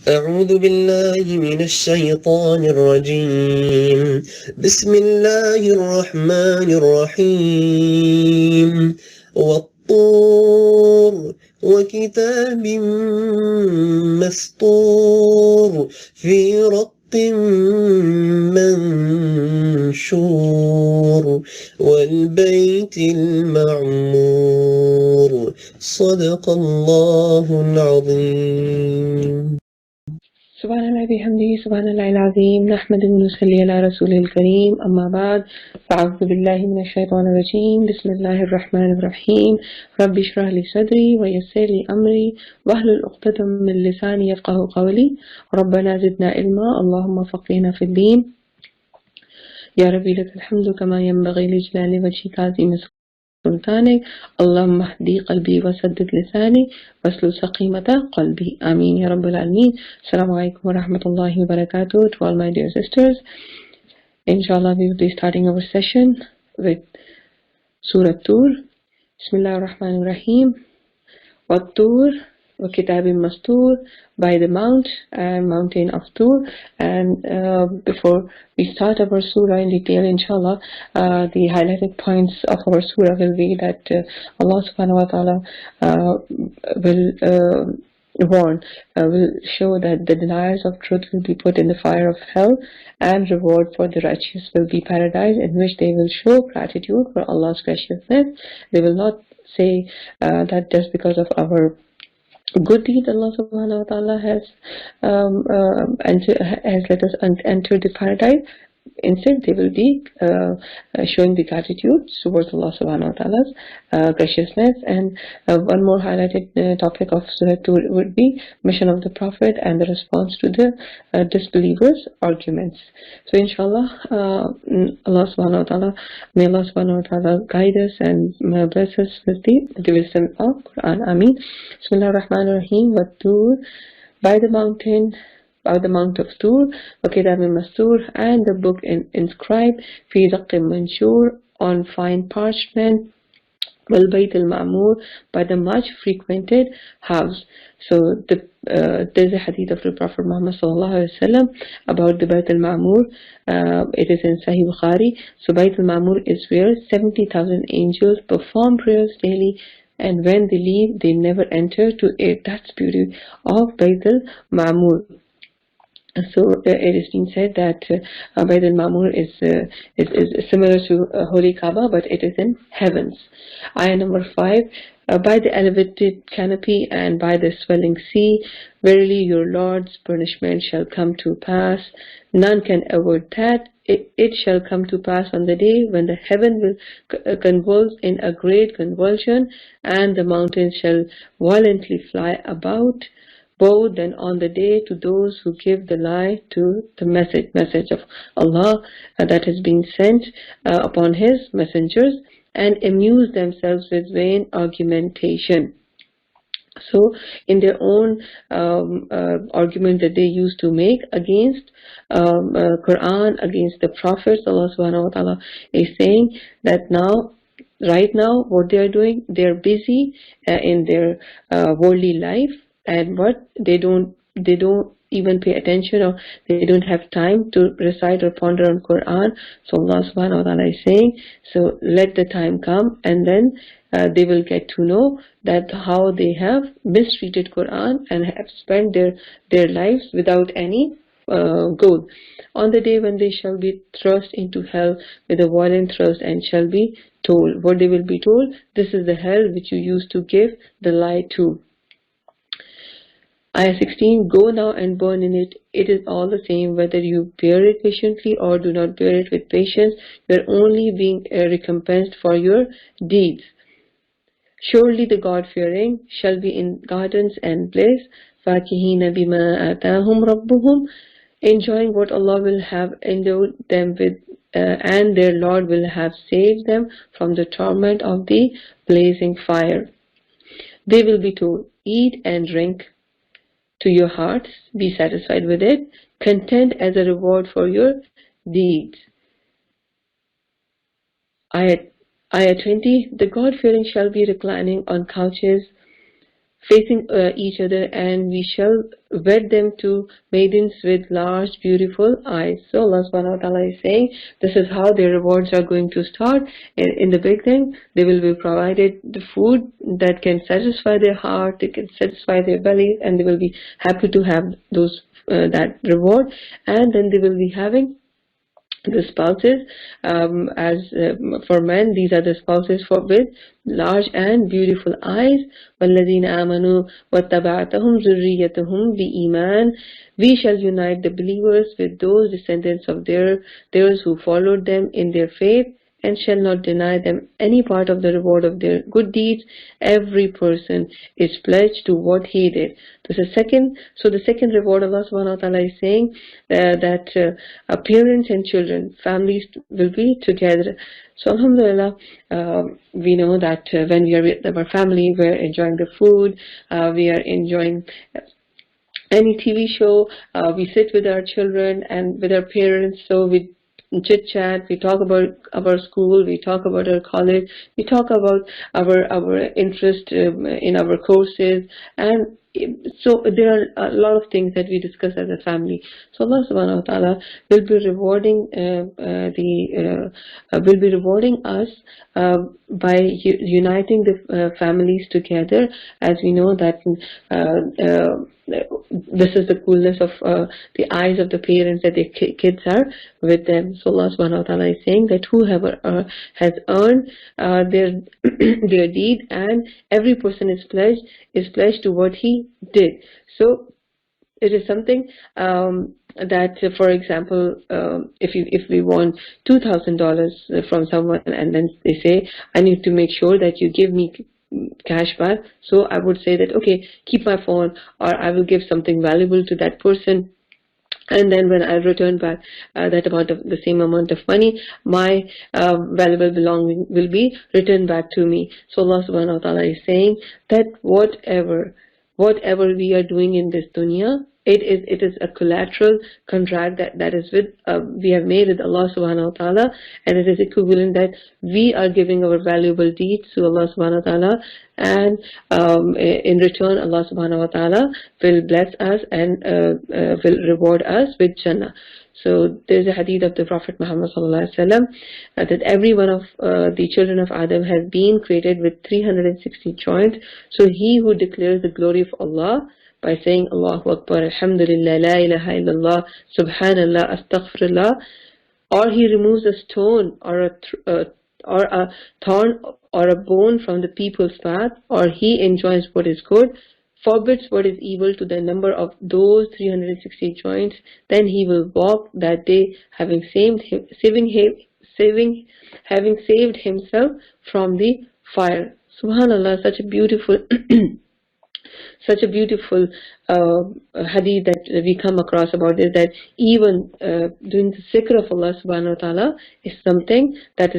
أعوذ بالله من الشيطان الرجيم. بسم الله الرحمن الرحيم. والطور وكتاب مسطور في رق منشور والبيت المعمور. صدق الله العظيم. سبحان الله بحمده سبحان الله العظيم نحمده ونصلي على رسوله الكريم أما بعد فأعوذ بالله من الشيطان الرجيم بسم الله الرحمن الرحيم رب اشرح لي صدري ويسر لي أمري واحلل عقدة من لساني يفقهوا قولي ربنا زدنا علما اللهم فقهنا في الدين يا ربي لك الحمد كما ينبغي لجلال وجهك عظيم سلطانك اللهم اهدي قلبي وسدد لساني واسلل سقيمة قلبي آمين يا رب العالمين. Assalamu alaikum wa rahmatullahi wa barakatuh to all my dear sisters. Inshallah we will be starting our session with Surah Tur. Bismillah ar-Rahman ar-Rahim. Wat-Tur wa kitabim mastur, by the mountain of Tur. And before we start our surah in detail, inshallah, the highlighted points of our surah will be that Allah subhanahu wa ta'ala will will show that the deniers of truth will be put in the fire of hell, and reward for the righteous will be paradise, in which they will show gratitude for Allah's graciousness. They will not say that just because of our good deed Allah subhanahu wa ta'ala has let us enter the paradise. Instead, they will be showing the gratitude towards Allah subhanahu wa ta'ala's graciousness. And one more highlighted topic of Surah 2 would be mission of the Prophet and the response to the disbelievers' arguments. So inshallah, Allah subhanahu wa ta'ala, may Allah subhanahu wa ta'ala guide us and bless us with the wisdom of Quran. Ameen. Bismillah ar-Rahman ar-Rahim. Wat-Tur, by the mount of Tur, wa kitabim mastur, and the book inscribed, fi raqqin manshur, on fine parchment, wal bayt al-ma'mur, by the much frequented house. So there's a hadith of the Prophet Muhammad sallallahu alaihi wasallam about the Bayt al-Ma'mur. It is in Sahih Bukhari. So Bayt al-Ma'mur is where 70,000 angels perform prayers daily, and when they leave, they never enter to it. That's beauty of Bayt al-Ma'mur. So it is being said that Bayt al-Ma'mur is similar to Holy Kaaba, but it is in heavens. Ayah number 5. By the elevated canopy and by the swelling sea, verily your Lord's punishment shall come to pass. None can avoid that. It shall come to pass on the day when the heaven will convulse in a great convulsion, and the mountains shall violently fly about. Woe then on the day to those who give the lie to the message of Allah that is being sent upon His messengers, and amuse themselves with vain argumentation. So in their own argument that they used to make against Quran, against the prophets, Allah subhanahu wa ta'ala is saying that right now what they are doing, they are busy in their worldly life, and what they don't even pay attention, or they don't have time to recite or ponder on Quran. So Allah subhanahu wa ta'ala is saying, so let the time come, and then they will get to know that how they have mistreated Quran and have spent their lives without any goal. On the day when they shall be thrust into hell with a violent thrust, and shall be told, what they will be told, this is the hell which you used to give the lie to. Ayah 16. Go now and burn in it. It is all the same whether you bear it patiently or do not bear it with patience. You are only being recompensed for your deeds. Surely the God-fearing shall be in gardens and bliss, فَاكِهِينَ بِمَا آتَاهُمْ رَبُّهُمْ, enjoying what Allah will have endowed them with, and their Lord will have saved them from the torment of the blazing fire. They will be told, eat and drink to your hearts, be satisfied with it, content as a reward for your deeds. Ayah 20. The God-fearing shall be reclining on couches facing each other, and we shall wed them to maidens with large beautiful eyes. So Allah subhanahu wa ta'ala is saying this is how their rewards are going to start. In the beginning they will be provided the food that can satisfy their heart, they can satisfy their belly, and they will be happy to have those that reward. And then they will be having the spouses, as for men, these are the spouses for with large and beautiful eyes. وَالَّذِينَ آمَنُوا وَاتَّبَعْتَهُمْ ذُرِّيَّتُهُمْ بِإِيمَانٍ. We shall unite the believers with those descendants of theirs who followed them in their faith, and shall not deny them any part of the reward of their good deeds. Every person is pledged to what he did. So the second reward Allah subhanahu wa ta'ala is saying that parents and children, families will be together. So alhamdulillah, we know that when we are with our family, we are enjoying the food, we are enjoying any TV show, we sit with our children and with our parents, so we chit chat, we talk about our school, we talk about our college, we talk about our interest in our courses, and so there are a lot of things that we discuss as a family. So Allah subhanahu wa ta'ala will be rewarding us by uniting the families together, as we know that this is the coolness of the eyes of the parents, that their kids are with them. So Allah subhanahu wa ta'ala is saying that whoever has earned their their deed, and every person is pledged to what he did. So it is something that, for example, if we want $2,000 from someone, and then they say, I need to make sure that you give me cash back, so I would say that, okay, keep my phone, or I will give something valuable to that person, and then when I return back that amount of the same amount of money, my valuable belonging will be returned back to me. So Allah subhanahu wa ta'ala is saying that whatever we are doing in this dunya, it is a collateral contract that is with we have made with Allah subhanahu wa ta'ala, and it is equivalent that we are giving our valuable deeds to Allah subhanahu wa ta'ala, and in return Allah subhanahu wa ta'ala will bless us and will reward us with Jannah. So there's a hadith of the Prophet Muhammad sallallahu alaihi wasallam that every one of the children of Adam has been created with 360 joints. So he who declares the glory of Allah by saying Allahu Akbar, Alhamdulillah, La ilaha illallah, Subhanallah, Astaghfirullah, or he removes a stone or a thorn or a bone from the people's path, or he enjoins what is good, forbids what is evil to the number of those 360 joints, then he will walk that day having saved himself from the fire. Subhanallah, such a beautiful hadith that we come across about this, that even doing the zikr of Allah subhanahu wa ta'ala is something that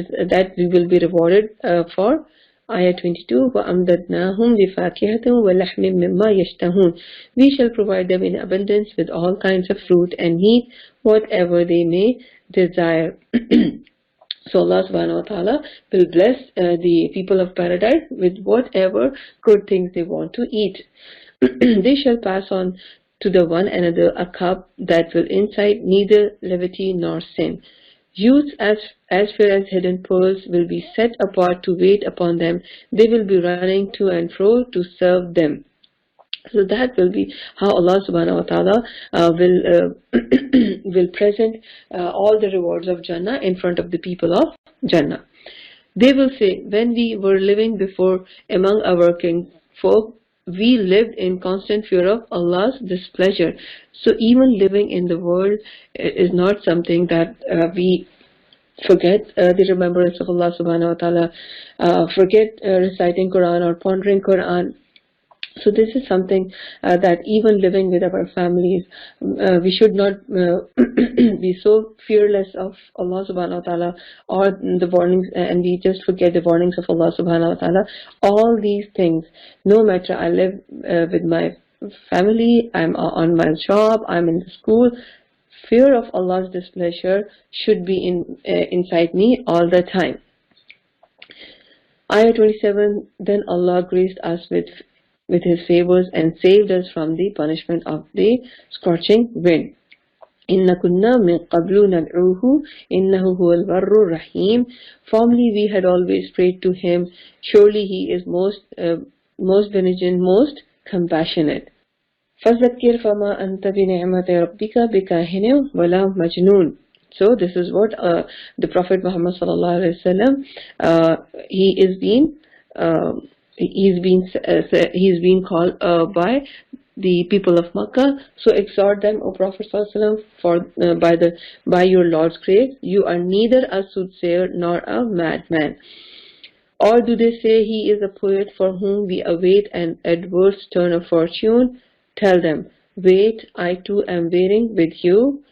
we will be rewarded for. Ayah 22, وَأَمْدَدْنَاهُمْ بِفَاكِهَةٍ وَلَحْمٍ مِّمَّا يَشْتَهُونَ. We shall provide them in abundance with all kinds of fruit and meat, whatever they may desire. So Allah subhanahu wa ta'ala will bless the people of paradise with whatever good things they want to eat. They shall pass on to the one another a cup that will incite neither levity nor sin. Youths as fair as hidden pearls will be set apart to wait upon them. They will be running to and fro to serve them. So that will be how Allah subhanahu wa ta'ala will present all the rewards of Jannah in front of the people of Jannah. They will say, when we were living before among our kinfolk, we lived in constant fear of Allah's displeasure. So even living in the world is not something that we forget the remembrance of Allah subhanahu wa ta'ala, forget reciting Quran or pondering Quran. So this is something that even living with our families, we should not be so fearless of Allah subhanahu wa ta'ala or the warnings, and we just forget the warnings of Allah subhanahu wa ta'ala. All these things, no matter I live with my family, I'm on my job, I'm in the school, fear of Allah's displeasure should be inside me all the time. Ayah 27, then Allah graced us with with his favors and saved us from the punishment of the scorching wind. إِنَّ كُنَّا مِن قَبْلُ نَدْعُوهُ إِنَّهُ هُوَ الْبَرُّ الرَّحِيمُ. Formerly we had always prayed to him. Surely he is most beneficent, most compassionate. فَذَكِّرْ فَمَا أَنْتَ بِنِعْمَةِ رَبِّكَ بِكَاهِنٍ وَلَا مَجْنُونٍ. So this is what the Prophet Muhammad sallallahu alaihi wasallam he's been called by the people of Makkah. So exhort them, O Prophet sallallahu alaihi wasallam, by your Lord's grace, you are neither a soothsayer nor a madman. Or do they say he is a poet for whom we await an adverse turn of fortune? Tell them, wait, I too am waiting with you.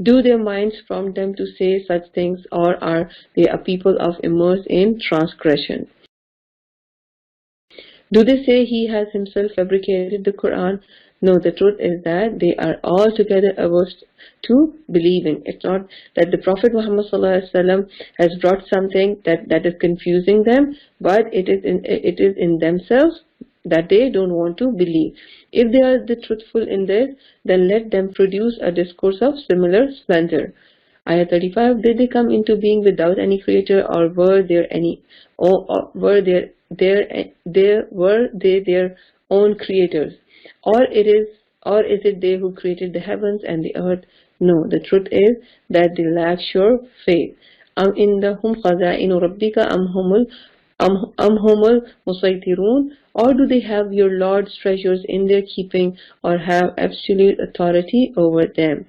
Do their minds prompt them to say such things, or are they a people of immersed in transgression? Do they say he has himself fabricated the Quran? No, the truth is that they are altogether averse to believing. It's not that the Prophet Muhammad ﷺ has brought something that is confusing them, but it is in themselves that they don't want to believe. If they are the truthful in this, then let them produce a discourse of similar splendor. Ayah 35. Did they come into being without any creator, or were there any? Or were they their own creators? Or is it they who created the heavens and the earth? No, the truth is that they lack sure faith. Am indahum khaza'inu rabbika am humul musaytirun? Or do they have your Lord's treasures in their keeping, or have absolute authority over them?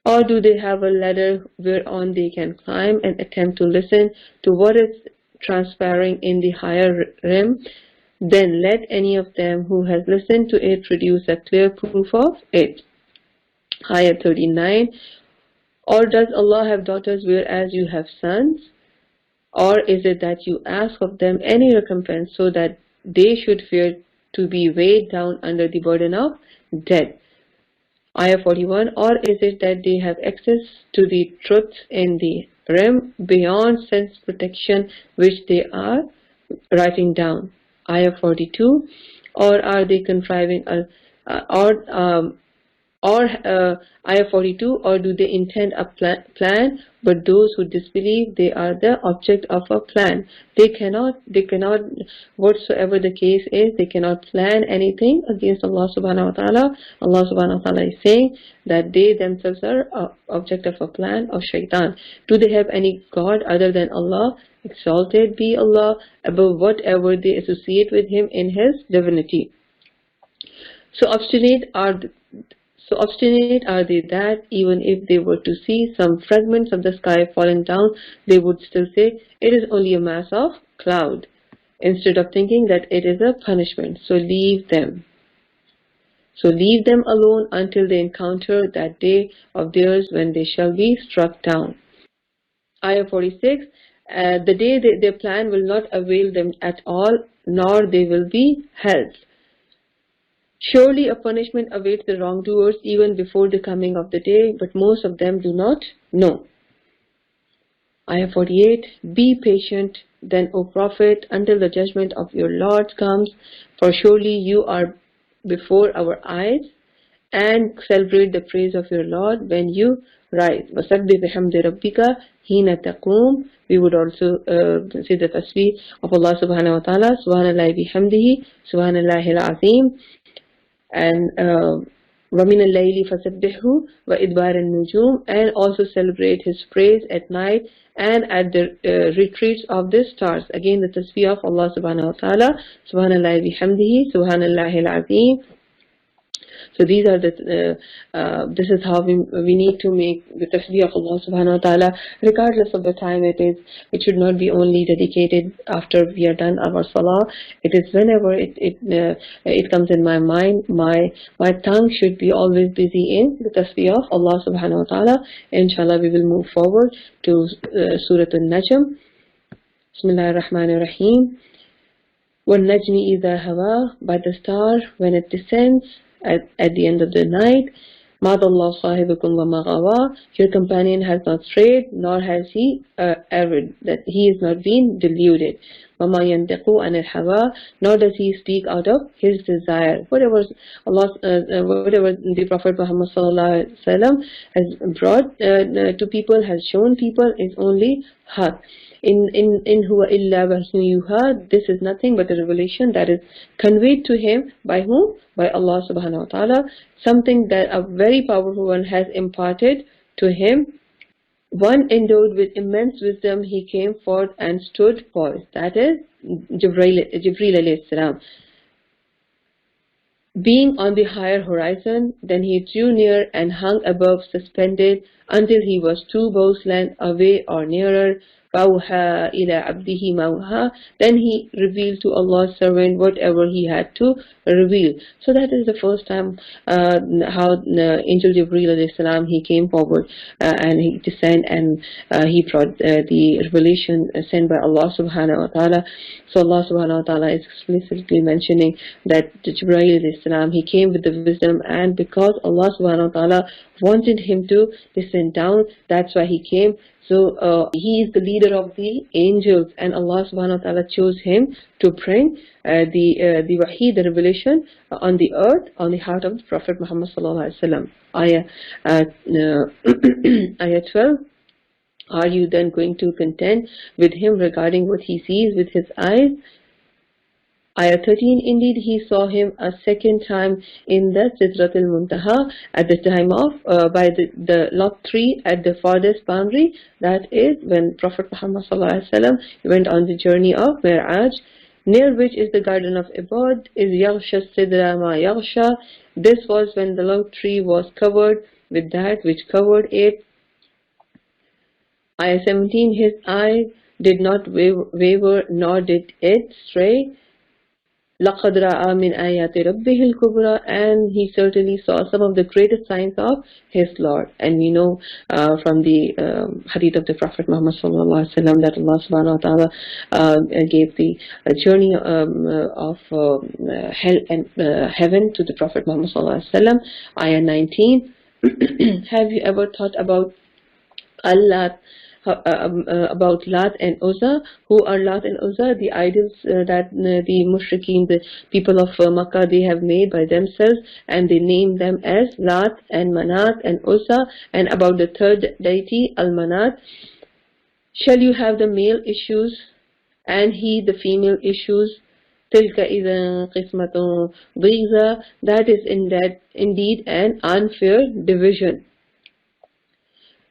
Or do they have a ladder whereon they can climb and attempt to listen to what is transpiring in the higher realm? Then let any of them who has listened to it produce a clear proof of it. Ayah 39. Or does Allah have daughters whereas you have sons? Or is it that you ask of them any recompense so that they should fear to be weighed down under the burden of death? Ayah 41. Or is it that they have access to the truths in the realm beyond sense protection which they are writing down? Ayah 42. Or are they contriving Ayah 42. Or do they intend a plan, but those who disbelieve, they are the object of a plan. They cannot, whatsoever the case is, they cannot plan anything against Allah subhanahu wa ta'ala. Allah subhanahu wa ta'ala is saying that they themselves are object of a plan of shaitan. Do they have any God other than Allah? Exalted be Allah above whatever they associate with him in his divinity. So obstinate are they that even if they were to see some fragments of the sky falling down, they would still say, it is only a mass of cloud, instead of thinking that it is a punishment. So leave them alone until they encounter that day of theirs when they shall be struck down. Ayah 46. The day their plan will not avail them at all, nor they will be helped. Surely a punishment awaits the wrongdoers even before the coming of the day, but most of them do not know. Ayah 48. Be patient then, O Prophet, until the judgment of your Lord comes, for surely you are before our eyes, and celebrate the praise of your Lord when you rise. وَسَبِّحْ بِحَمْدِ رَبِّكَ حِينَ تَقُومُ. We would also say the tasbih of Allah subhanahu wa ta'ala, subhanallah bihamdihi, subhanallahil azim, and وَمِنَ اللَّيْلِ فَسَبِّحْهُ وَإِدْبَارَ النُّجُومِ, and also celebrate his praise at night and at the retreats of the stars. Again, the tasbih of Allah subhanahu wa ta'ala, subhanallah bihamdihi, subhanallahil azim. So these are this is how we need to make the tasbih of Allah subhanahu wa ta'ala, regardless of the time it is. It should not be only dedicated after we are done our salah. It is whenever it comes in my mind. My tongue should be always busy in the tasbih of Allah subhanahu wa ta'ala. Inshallah, we will move forward to Surah An-Najm. Bismillahir Rahmanir Rahim. وَالنَّجْمِ إِذَا هَوَى. By the star when it descends at the end of the night. مَا ضَلَّ صَاحِبُكُمْ وَمَا غَوَى. Your companion has not strayed, nor has he erred, that he is not been deluded. وَمَا يَنْطِقُ عَنِ الْهَوَىٰ, nor does he speak out of his desire. Whatever the Prophet Muhammad sallallahu alaihi wasallam has brought to people, has shown people, is only haq. In huwa illa wahyu yuha, this is nothing but a revelation that is conveyed to him by whom? By Allah subhanahu wa ta'ala, something that a very powerful one has imparted to him. One endowed with immense wisdom, he came forth and stood poised. That is Jibreel alayhi salam. Being on the higher horizon, then he drew near and hung above, suspended, until he was 2 bows' length away or nearer. فَأَوْحَى إِلَىٰ عَبْدِهِ مَا أَوْحَىٰ, then he revealed to Allah's servant whatever he had to reveal. So that is the first time how Angel Jibreel alayhi salam, he came forward and he descended, and he brought the revelation sent by Allah subhanahu wa ta'ala. So Allah subhanahu wa ta'ala is explicitly mentioning that Jibreel alayhi salam, he came with the wisdom, and because Allah subhanahu wa ta'ala wanted him to descend down, that's why he came. So he is the leader of the angels, and Allah subhanahu wa ta'ala chose him to bring the wahi, the revelation on the earth, on the heart of the Prophet Muhammad sallallahu alaihi wasallam. Ayah 12. Are you then going to contend with him regarding what he sees with his eyes? Ayah 13, indeed he saw him a second time in the Sidratul Muntaha at the time of, by the lot 3 at the farthest boundary, that is when Prophet Muhammad ﷺ went on the journey of Mi'raj, near which is the garden of Ibad, is Yaghsha Sidra ma Yaghsha. This was when the lot 3 was covered with that which covered it. Ayah 17, his eye did not waver, nor did it stray. لَقَدْ رَأَى مِنْ آيَاتِ رَبِّهِ الْكُبْرَى, and he certainly saw some of the greatest signs of his Lord. And we know from the hadith of the Prophet Muhammad sallallahu alaihi wasallam that Allah subhanahu wa ta'ala gave the journey of hell and heaven to the Prophet Muhammad sallallahu alaihi wasallam. Ayah 19. Have you ever thought about Allah? About Lat and Uzza? Who are Lat and Uzza? The idols that the mushrikeen, the people of Makkah, they have made by themselves, and they name them as Lat and Manat and Uzza. And about the third deity, Al-Manat, shall you have the male issues and he the female issues? Tilka idhan qismatun dhiza, that is indeed an unfair division.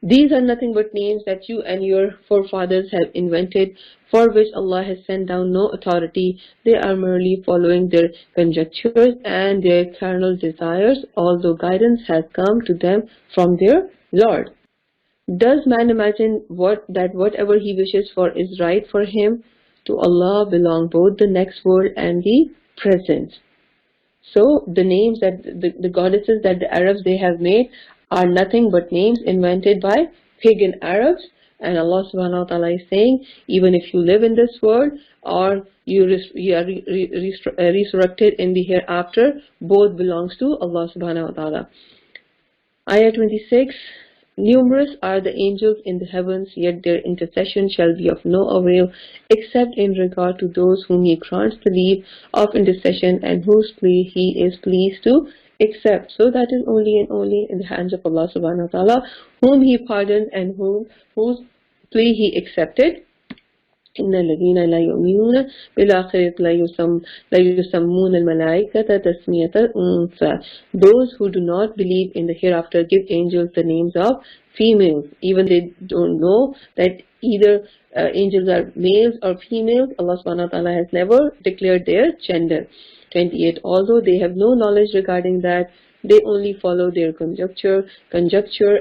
These are nothing but names that you and your forefathers have invented, for which Allah has sent down no authority. They are merely following their conjectures and their carnal desires, although guidance has come to them from their Lord. Does man imagine that whatever he wishes for is right for him? To Allah belong both the next world and the present. So the names that the goddesses that the Arabs they have made are nothing but names invented by pagan Arabs, and Allah subhanahu wa ta'ala is saying, even if you live in this world or you are resurrected in the hereafter, both belongs to Allah subhanahu wa ta'ala. Ayah 26. Numerous are the angels in the heavens, yet their intercession shall be of no avail, except in regard to those whom He grants the leave of intercession and whose plea He is pleased to accept. So that is only and only in the hands of Allah subhanahu wa ta'ala, whom He pardoned and whose plea He accepted. إِنَّ الَّذِينَ لَا يُؤْمِنُونَ بِالْآخِرَةِ لَا يُسَمُّونَ الْمَلَائِكَةَ تَسْمِيَةَ الْأُنثَى. Those who do not believe in the hereafter give angels the names of females, even they don't know that either angels are males or females. Allah subhanahu wa ta'ala has never declared their gender. 28. Although they have no knowledge regarding that, they only follow their conjecture,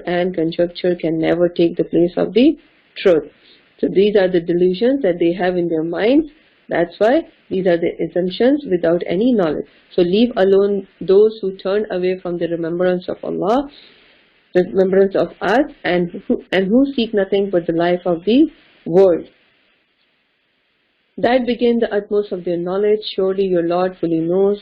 and conjecture can never take the place of the truth. So these are the delusions that they have in their minds. That's why these are the assumptions without any knowledge. So leave alone those who turn away from the remembrance of Allah, the remembrance of us, and who seek nothing but the life of the world. That begin the utmost of their knowledge. Surely your Lord fully knows.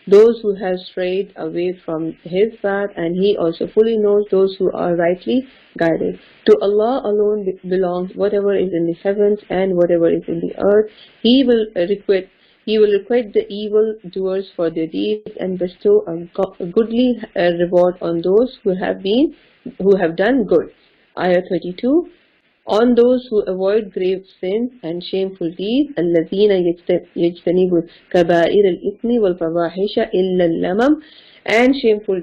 those who have strayed away from his path, and he also fully knows those who are rightly guided. To Allah alone belongs whatever is in the heavens and whatever is in the earth. He will requite the evil doers for their deeds and bestow a goodly reward on those who have done good. Ayah 32. On those who avoid grave sins and shameful deeds, الَّذِينَ يَجْتَنِبُونَ كَبَائِرَ الْإِثْمِ وَالْفَوَاحِشَ إِلَّا اللَّمَمَ, and shameful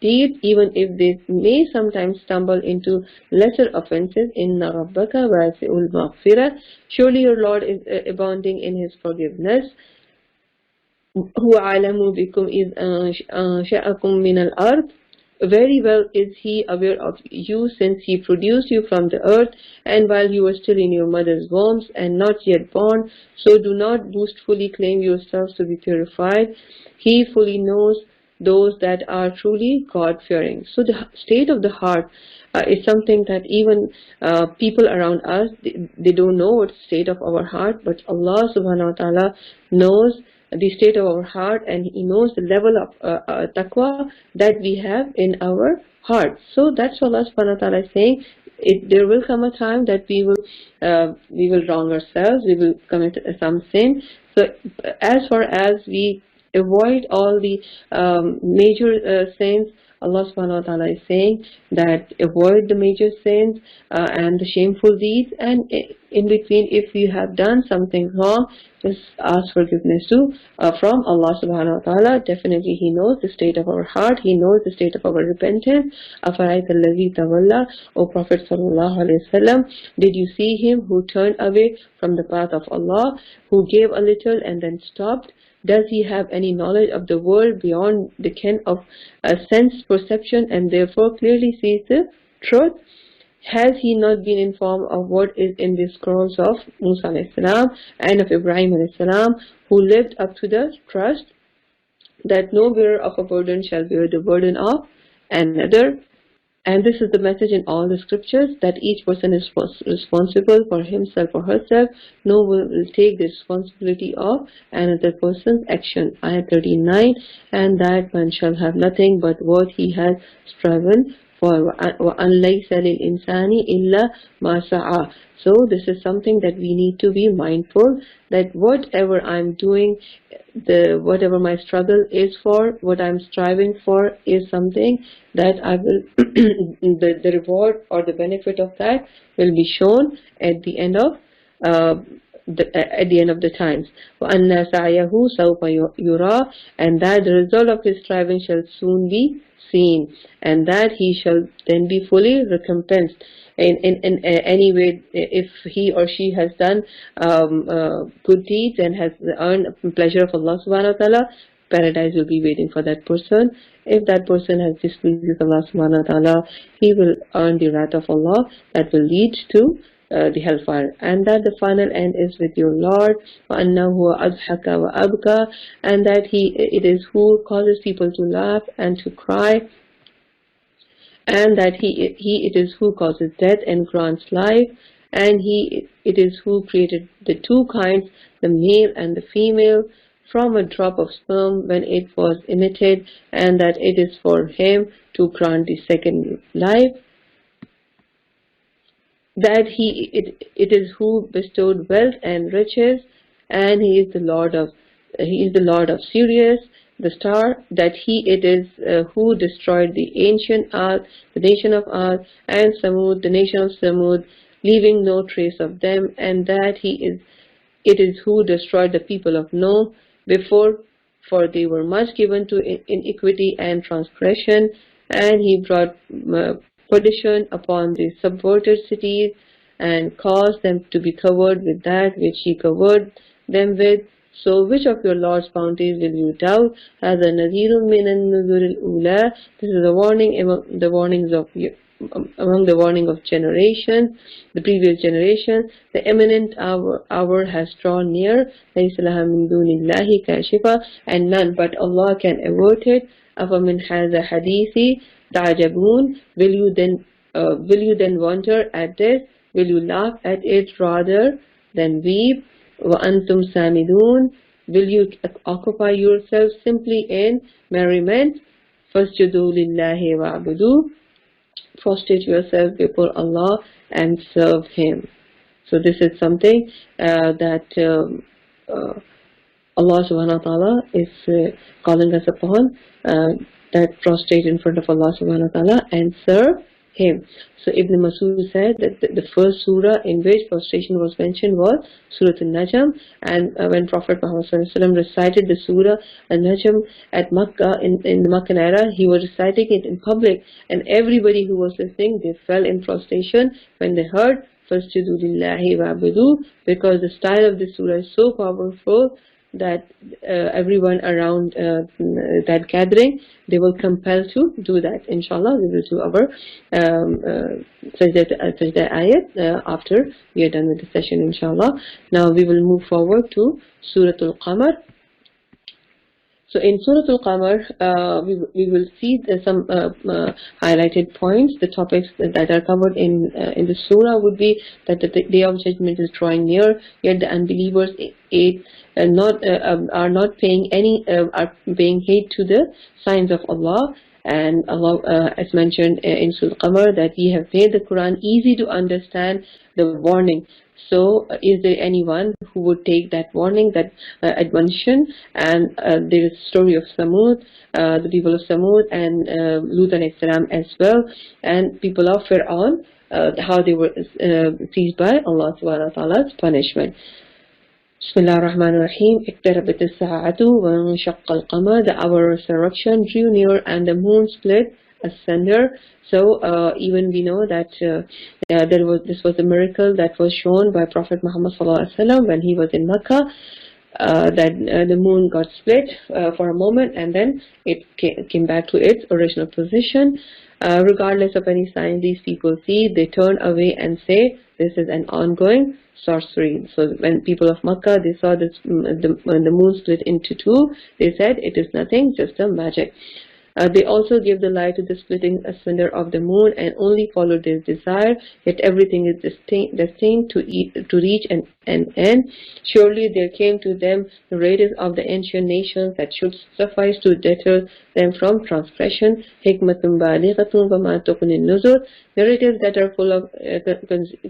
deeds, even if they may sometimes stumble into lesser offenses. إِنَّ رَبَّكَ وَاسِعُ الْمَغْفِرَةِ, surely your Lord is abounding in His forgiveness. هُوَ عَلَمُ بِكُمْ إِذْ أَنشَأَكُمْ مِنَ الْأَرْضِ, very well is He aware of you since He produced you from the earth and while you were still in your mother's wombs and not yet born. So do not boastfully claim yourselves to be purified. He fully knows those that are truly God-fearing. So the state of the heart is something that even people around us, they don't know what state of our heart, but Allah subhanahu wa ta'ala knows the state of our heart, and He knows the level of taqwa that we have in our heart. So that's what Allah subhanahu wa ta'ala is saying. There will come a time that we will wrong ourselves, we will commit some sin. So as far as we avoid all the major sins, Allah subhanahu wa ta'ala is saying that avoid the major sins and the shameful deeds, and in between, if you have done something wrong, just ask forgiveness from Allah subhanahu wa ta'ala. Definitely He knows the state of our heart, He knows the state of our repentance. أَفَرَأَيْتَ الَّذِي تَوَلَّى, O Prophet sallallahu alaihi wasallam, did you see him who turned away from the path of Allah, who gave a little and then stopped? Does he have any knowledge of the world beyond the ken of sense perception and therefore clearly sees the truth? Has he not been informed of what is in the scrolls of Musa alayhi salam and of Ibrahim alayhi salam, who lived up to the trust that no bearer of a burden shall bear the burden of another? And this is the message in all the scriptures, that each person is responsible for himself or herself. No one will take the responsibility of another person's action. Ayah 39. And that man shall have nothing but what he has striven for. وَأَنْ لَيْسَ لِلْإِنسَانِ إِلَّا مَا سَعَى. So this is something that we need to be mindful, that whatever I'm doing, whatever my struggle is for, what I'm striving for is something that I will the reward or the benefit of that will be shown at the end of the times. وَأَنَّ سَعْيَهُ سَوْفَ يُرَى, and that the result of his striving shall soon be seen, and that he shall then be fully recompensed. In any way, if he or she has done good deeds and has earned pleasure of Allah subhanahu wa ta'ala, paradise will be waiting for that person. If that person has displeased Allah subhanahu wa ta'ala, he will earn the wrath of Allah that will lead to the hellfire, and that the final end is with your Lord. وَأَنَّهُ أَضْحَكَ وَأَبْكَى, and that it is who causes people to laugh and to cry, and that it is who causes death and grants life, and it is who created the two kinds, the male and the female, from a drop of sperm when it was emitted, and that it is for him to grant the second life, that it is who bestowed wealth and riches, and he is the Lord of Sirius, the star, that it is who destroyed the ancient Ad, the nation of Ad, and Samud, the nation of Samud, leaving no trace of them, and that it is who destroyed the people of Noah before, for they were much given to iniquity and transgression, and he brought perdition upon the subverted cities and caused them to be covered with that which he covered them with. So which of your Lord's bounties will you doubt? As a nadhirun min an-nuzur al-ula, this is a warning among the warnings of generations, the previous generation. The imminent hour has drawn near. لَيْسَ لَهَا مِن دُونِ اللَّهِ كَاشِفَةٌ, and none but Allah can avert it. أَفَمِنْ هَذَا حَدِيثِ تَعْجَبُونَ, will you then wonder at this? Will you laugh at it rather than weep? وَأَنْتُمْ سَامِدُونَ, Will you occupy yourself simply in merriment? Fasjudu lillahi wa'budu. Prostrate yourself before Allah and serve Him. So this is something that Allah subhanahu wa ta'ala is calling us upon, that prostrate in front of Allah subhanahu wa ta'ala and serve Him. So Ibn Masud said that the first surah in which prostration was mentioned was Surah Al-Najm, and when Prophet Muhammad sallallahu alaihi wasallam recited the surah Al-Najm at Makkah, in the Meccan era, he was reciting it in public, and everybody who was listening, they fell in prostration when they heard Fasjudu lillahi wa'budu, because the style of the surah is so powerful that everyone around that gathering, they will compel to do that. Inshallah, we will do our sajda ayat after we are done with the session, inshallah. Now we will move forward to Surah Al-Qamar. So in Surah Al-Qamar, we will see some highlighted points. The topics that are covered in the surah would be that the day of judgment is drawing near, yet the unbelievers are not paying heed to the signs of Allah. And Allah, as mentioned in Surah Al-Qamar, that He have made the Quran easy to understand the warning. So, is there anyone who would take that warning, that admonition? And there is a story of Samud, the people of Samud, and Lut alayhi salam as well, and people of Fir'aun, how they were seized by Allah subhanahu wa ta'ala's punishment. Bismillah ar-Rahman ar-Rahim. Iqtarabat as-sa'atu wa inshaqqa al-qamar. The hour of resurrection drew near and the moon split asunder. So even we know that this was a miracle that was shown by Prophet Muhammad sallallahu alaihi wasallam when he was in Makkah. That the moon got split for a moment, and then it came back to its original position. Regardless of any sign these people see, they turn away and say, this is an ongoing sorcery. So when people of Makkah, they saw this, when the moon split into two, they said it is nothing, just a magic. They also give the lie to the splitting asunder of the moon and only follow their desire, yet everything is destined to reach an end. Surely there came to them narratives of the ancient nations that should suffice to deter them from transgression. Hikmatun balighatun wa ma tughni an-nuzur. Narratives that are full of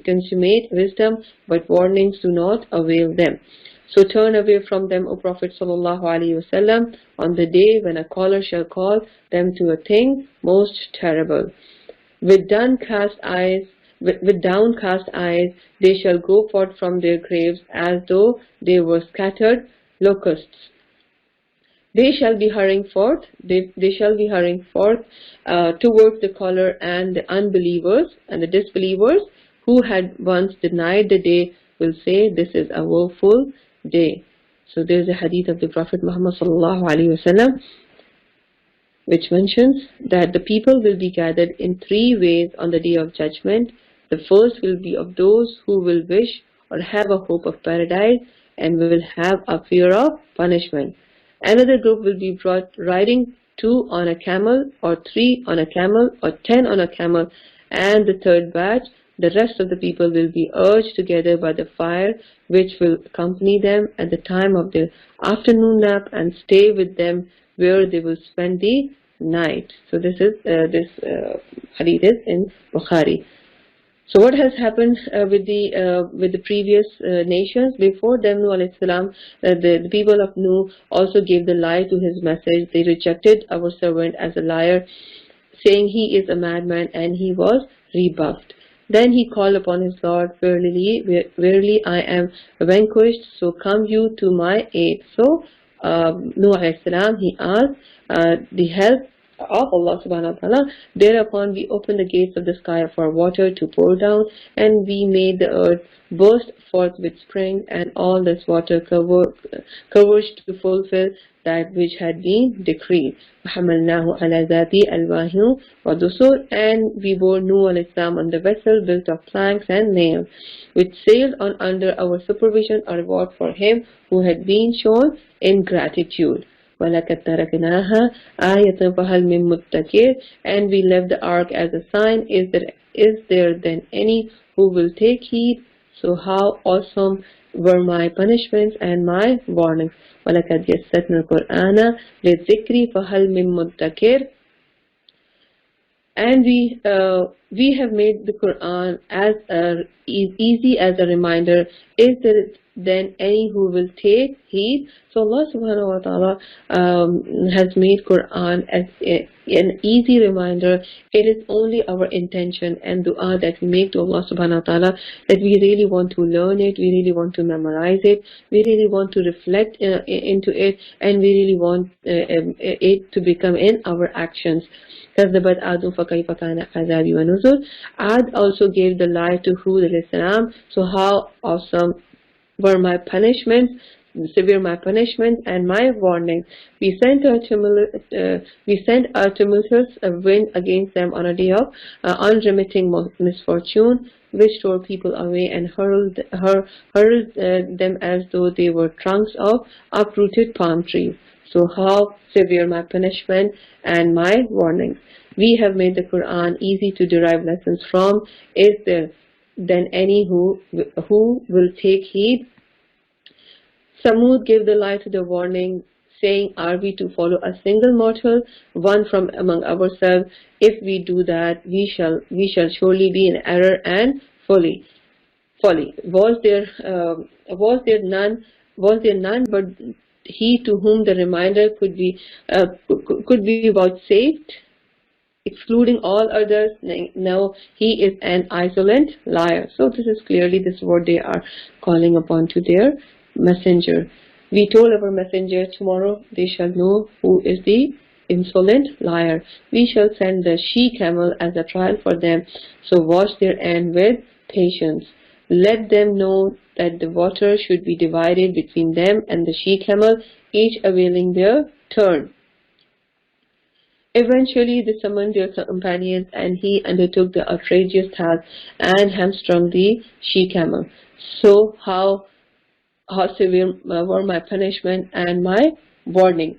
consummate wisdom, but warnings do not avail them. So turn away from them, O Prophet sallallahu alaihi wasallam, on the day when a caller shall call them to a thing most terrible. With downcast eyes, they shall go forth from their graves as though they were scattered locusts. They shall be hurrying forth. They shall be hurrying forth towards the caller, and the unbelievers and the disbelievers who had once denied the day will say, this is a woeful day. So there is a hadith of the Prophet Muhammad sallallahu alaihi wasallam which mentions that the people will be gathered in three ways on the day of judgment. The first will be of those who will wish or have a hope of paradise and will have a fear of punishment. Another group will be brought riding 2 on a camel, or 3 on a camel, or 10 on a camel, and the third batch, the rest of the people, will be urged together by the fire which will accompany them at the time of their afternoon nap and stay with them where they will spend the night. So this is hadith is in Bukhari. So what has happened with the previous nations before them? Nuh alayhi salam, the people of Nuh also gave the lie to his message. They rejected our servant as a liar, saying he is a madman, and he was rebuffed. Then he called upon his Lord, verily I am vanquished, so come you to my aid. So Nuh alayhi salam, he asked the help of Allah subhanahu wa ta'ala. Thereupon we opened the gates of the sky for water to pour down, and we made the earth burst forth with spring, and all this water converged to fulfill that which had been decreed. وَحَمَلْنَاهُ عَلَى ذَاتِ أَلْوَاحٍ وَدُسُرٍ. And we bore Nuh alayhi salam on the vessel built of planks and nails, which sailed on under our supervision, a reward for him who had been shown ingratitude. وَلَقَدْ تَرَكْنَاهَا آيَةً فَهَلْ مِن مُدَّكِرٍ. And we left the ark as a sign. Is there then any who will take heed? So how awesome were my punishments and my warnings. وَلَقَدْ يَسَّرْنَا الْقُرْآنَ لِلذِّكْرِ فَهَلْ مِن مُدَّكِرٍ. And we have made the Quran as easy as a reminder. Is there then any who will take heed? So Allah subhanahu wa ta'ala has made Quran as an easy reminder. It is only our intention and dua that we make to Allah subhanahu wa ta'ala that we really want to learn it, we really want to memorize it, we really want to reflect into it, and we really want it to become in our actions. كذبت عاد فكيف كان عذابي ونذر. Ad also gave the lie to Hud alayhi salam. So how awesome were my punishments, severe my punishment and my warning. We sent a tumultuous wind against them on a day of unremitting misfortune, which tore people away and hurled them as though they were trunks of uprooted palm trees. So how severe my punishment and my warnings. We have made the Quran easy to derive lessons from. Is there then any who will take heed? Samud gave the lie to the warning, saying, are we to follow a single mortal, one from among ourselves? If we do that, we shall surely be in error and folly. Was there none but he to whom the reminder could be vouchsafed, excluding all others? No, he is an insolent liar. So this is clearly this what they are calling upon to their messenger. We told our messenger, tomorrow they shall know who is the insolent liar. We shall send the she-camel as a trial for them, so watch their end with patience. Let them know that the water should be divided between them and the she-camel, each availing their turn. Eventually they summoned their companions, and he undertook the outrageous task and hamstrung the she-camel. So how severe were my punishment and my warning.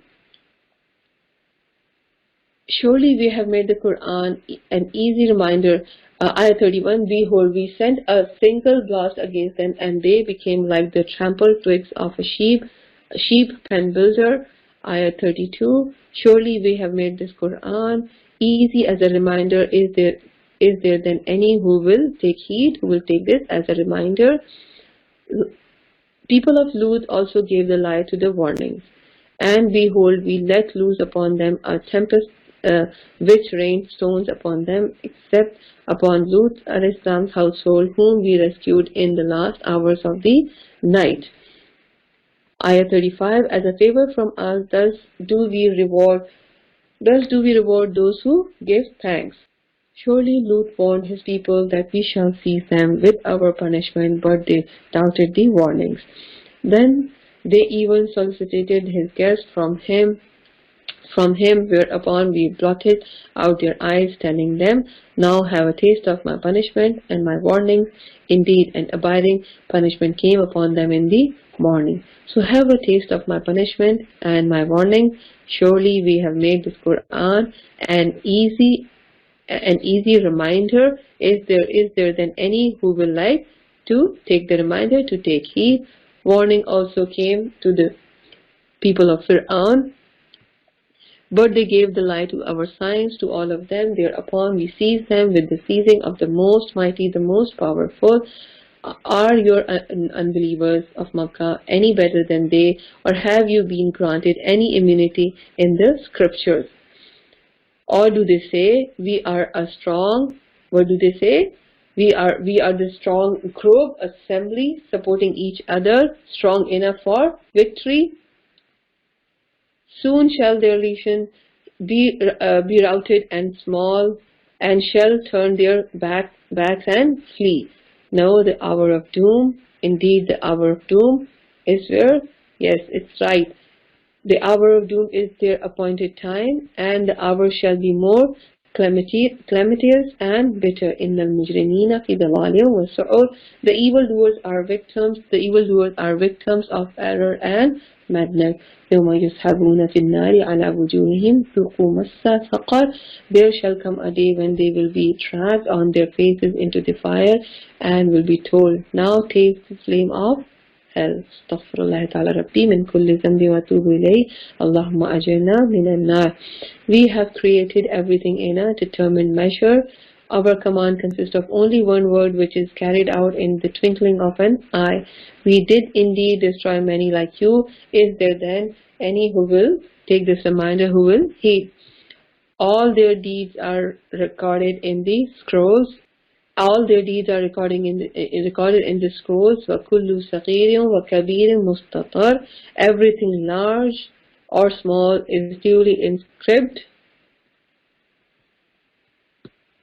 Surely we have made the Quran an easy reminder. Ayah 31, behold, we sent a single blast against them, and they became like the trampled twigs of a sheep pen builder. Ayah 32, surely we have made this Quran easy as a reminder. Is there then any who will take heed, who will take this as a reminder? People of Lut also gave the lie to the warnings. And behold, we let loose upon them a tempest which rained stones upon them, except upon Lut alayhi salam's household, whom we rescued in the last hours of the night. Ayah 35, as a favor from us, thus do we reward those who give thanks. Surely Lut warned his people that we shall seize them with our punishment, but they doubted the warnings. Then they even solicited his guest from him, whereupon we blotted out their eyes, telling them, now have a taste of my punishment and my warnings. Indeed, an abiding punishment came upon them in the morning. So have a taste of my punishment and my warning. Surely we have made this Quran an easy reminder. Is there then any who will like to take the reminder, to take heed? Warning also came to the people of Fir'aun, but they gave the lie to our signs, to all of them. Thereupon we seized them with the seizing of the most mighty, the most powerful. Are your unbelievers of Makkah any better than they, or have you been granted any immunity in the scriptures? Or do they say, we are a strong, what do they say? We are the strong group, assembly, supporting each other, strong enough for victory. Soon shall their legion be routed and small, and shall turn their backs and flee. No, the hour of doom, indeed the hour of doom is where? Yes, it's right. The hour of doom is their appointed time, and the hour shall be more calamitous and bitter. Innal mujrimina fi dalalin wa su'ur. The evildoers are victims of error and madness. يَوْمَ يُسْحَبُونَ فِي النَّارِ عَلَى وُجُوهِهِمْ ذُوقُوا مَسَّ سَقَرَ. There shall come a day when they will be dragged on their faces into the fire, and will be told, now taste the flame of hell. Astaghfirullah ta'ala Rabbi min kulli zambi wa tubu ilayh. Allahumma ajirna minan nar. We have created everything in a determined measure. Our command consists of only one word, which is carried out in the twinkling of an eye. We did indeed destroy many like you. Is there then any who will take this reminder, who will heed? All their deeds are recorded in the scrolls. All their deeds are recorded in the scrolls. وَكُلُّ صَغِيرٍ وَكَبِيرٍ مُسْتَطَرٍ. Everything large or small is duly inscribed.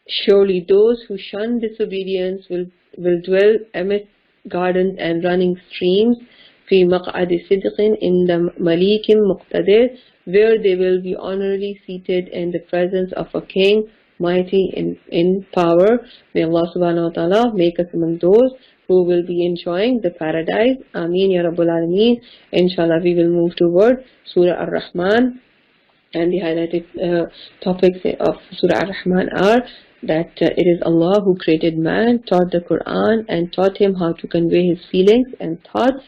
Surely those who shun disobedience will dwell amidst gardens and running streams, في مقعد صدق عند مليك مقتدر, where they will be honorably seated in the presence of a king mighty in power. May Allah subhanahu wa ta'ala make us among those who will be enjoying the paradise. Ameen Ya Rabbul Alameen. Inshallah, we will move toward Surah Ar-Rahman, and the highlighted topics of Surah Ar-Rahman are that it is Allah who created man, taught the Quran, and taught him how to convey his feelings and thoughts.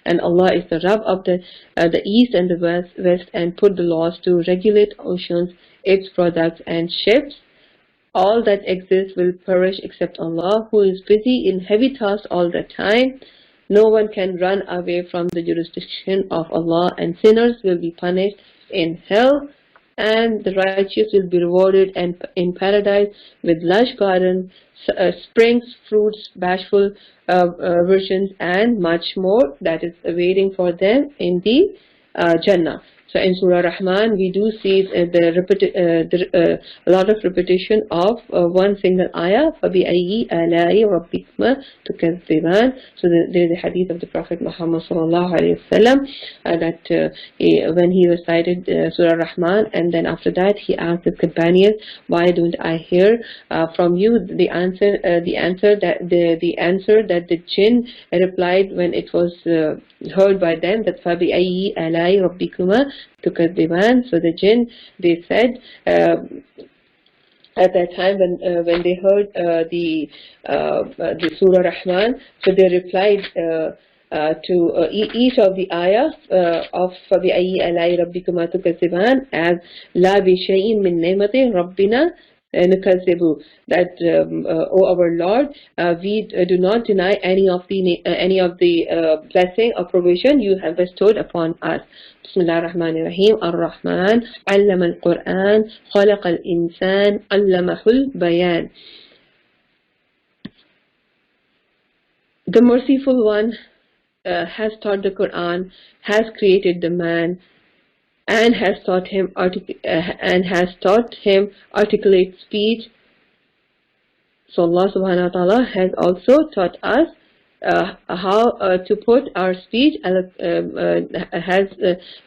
And Allah is the Rabb of the East and the West, and put the laws to regulate oceans, its products and ships. All that exists will perish except Allah, who is busy in heavy tasks all the time. No one can run away from the jurisdiction of Allah, and sinners will be punished in hell, and the righteous will be rewarded in paradise with lush gardens, springs, fruits, bashful versions, and much more that is awaiting for them in the Jannah. So in Surah Rahman, we do see a lot of repetition of one single ayah. فَبِأَيِّ آلَاءِ رَبِّكُمَا تُكَذِّبَانِ. So there is a hadith of the Prophet Muhammad sallallahu alaihi wasallam that when he recited Surah Rahman, and then after that he asked his companions, "Why don't I hear from you the answer that the jinn replied when it was heard by them, that فَبِأَيِّ آلَاءِ رَبِّكُمَا تُكَذِّبَانِ." So the jinn, they said at that time when they heard the Surah Rahman, so they replied to each of the ayah of فَبِأَيِّ آلَاءِ رَبِّكُمَا تُكَذِّبَانِ as لَا بِشَيْءٍ مِّن نِعْمَةِ رَبِّنَا نُكَذِّبُ, that O our Lord, we do not deny any of the blessing or provision you have bestowed upon us. Bismillah ar-Rahman ar-Rahim. Ar-Rahman allama al-Quran khalaqa al-insan allamahul bayan. The Merciful One has taught the Quran, has created the man, and has taught him articulate speech. So Allah subhanahu wa ta'ala has also taught us how to put our speech, has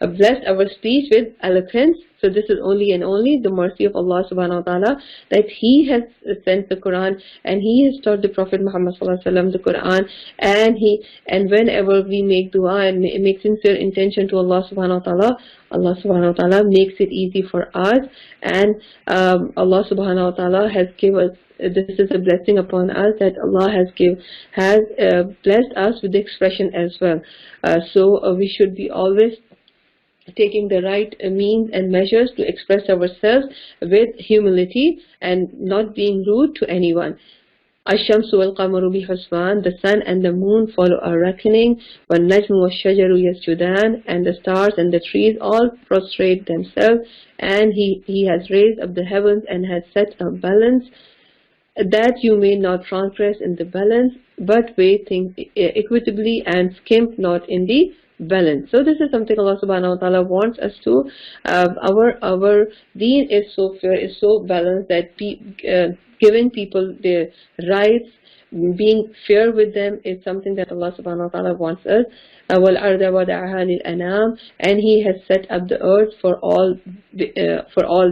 blessed our speech with eloquence. So this is only and only the mercy of Allah subhanahu wa ta'ala, that He has sent the Quran, and He has taught the Prophet Muhammad sallallahu alaihi wasallam the Quran, and whenever we make dua and make sincere intention to Allah subhanahu wa ta'ala, Allah subhanahu wa ta'ala makes it easy for us, and Allah subhanahu wa ta'ala has given us, this is a blessing upon us, that Allah has blessed us with the expression as well. So we should be always taking the right means and measures to express ourselves with humility and not being rude to anyone. الشمس والقمر بحسبان, the sun and the moon follow a reckoning. والنجم والشجر يسجدان, and the stars and the trees all prostrate themselves. And he has raised up the heavens and has set a balance, that you may not transgress in the balance, but weigh things equitably and skimp not in the balance. So this is something Allah subhanahu wa ta'ala wants us to. Our deen is so fair, is so balanced, that giving people their rights, being fair with them, is something that Allah subhanahu wa ta'ala wants us. وَالْأَرْضَ وَضَعَهَا لِلْأَنَامِ, and He has set up the earth for all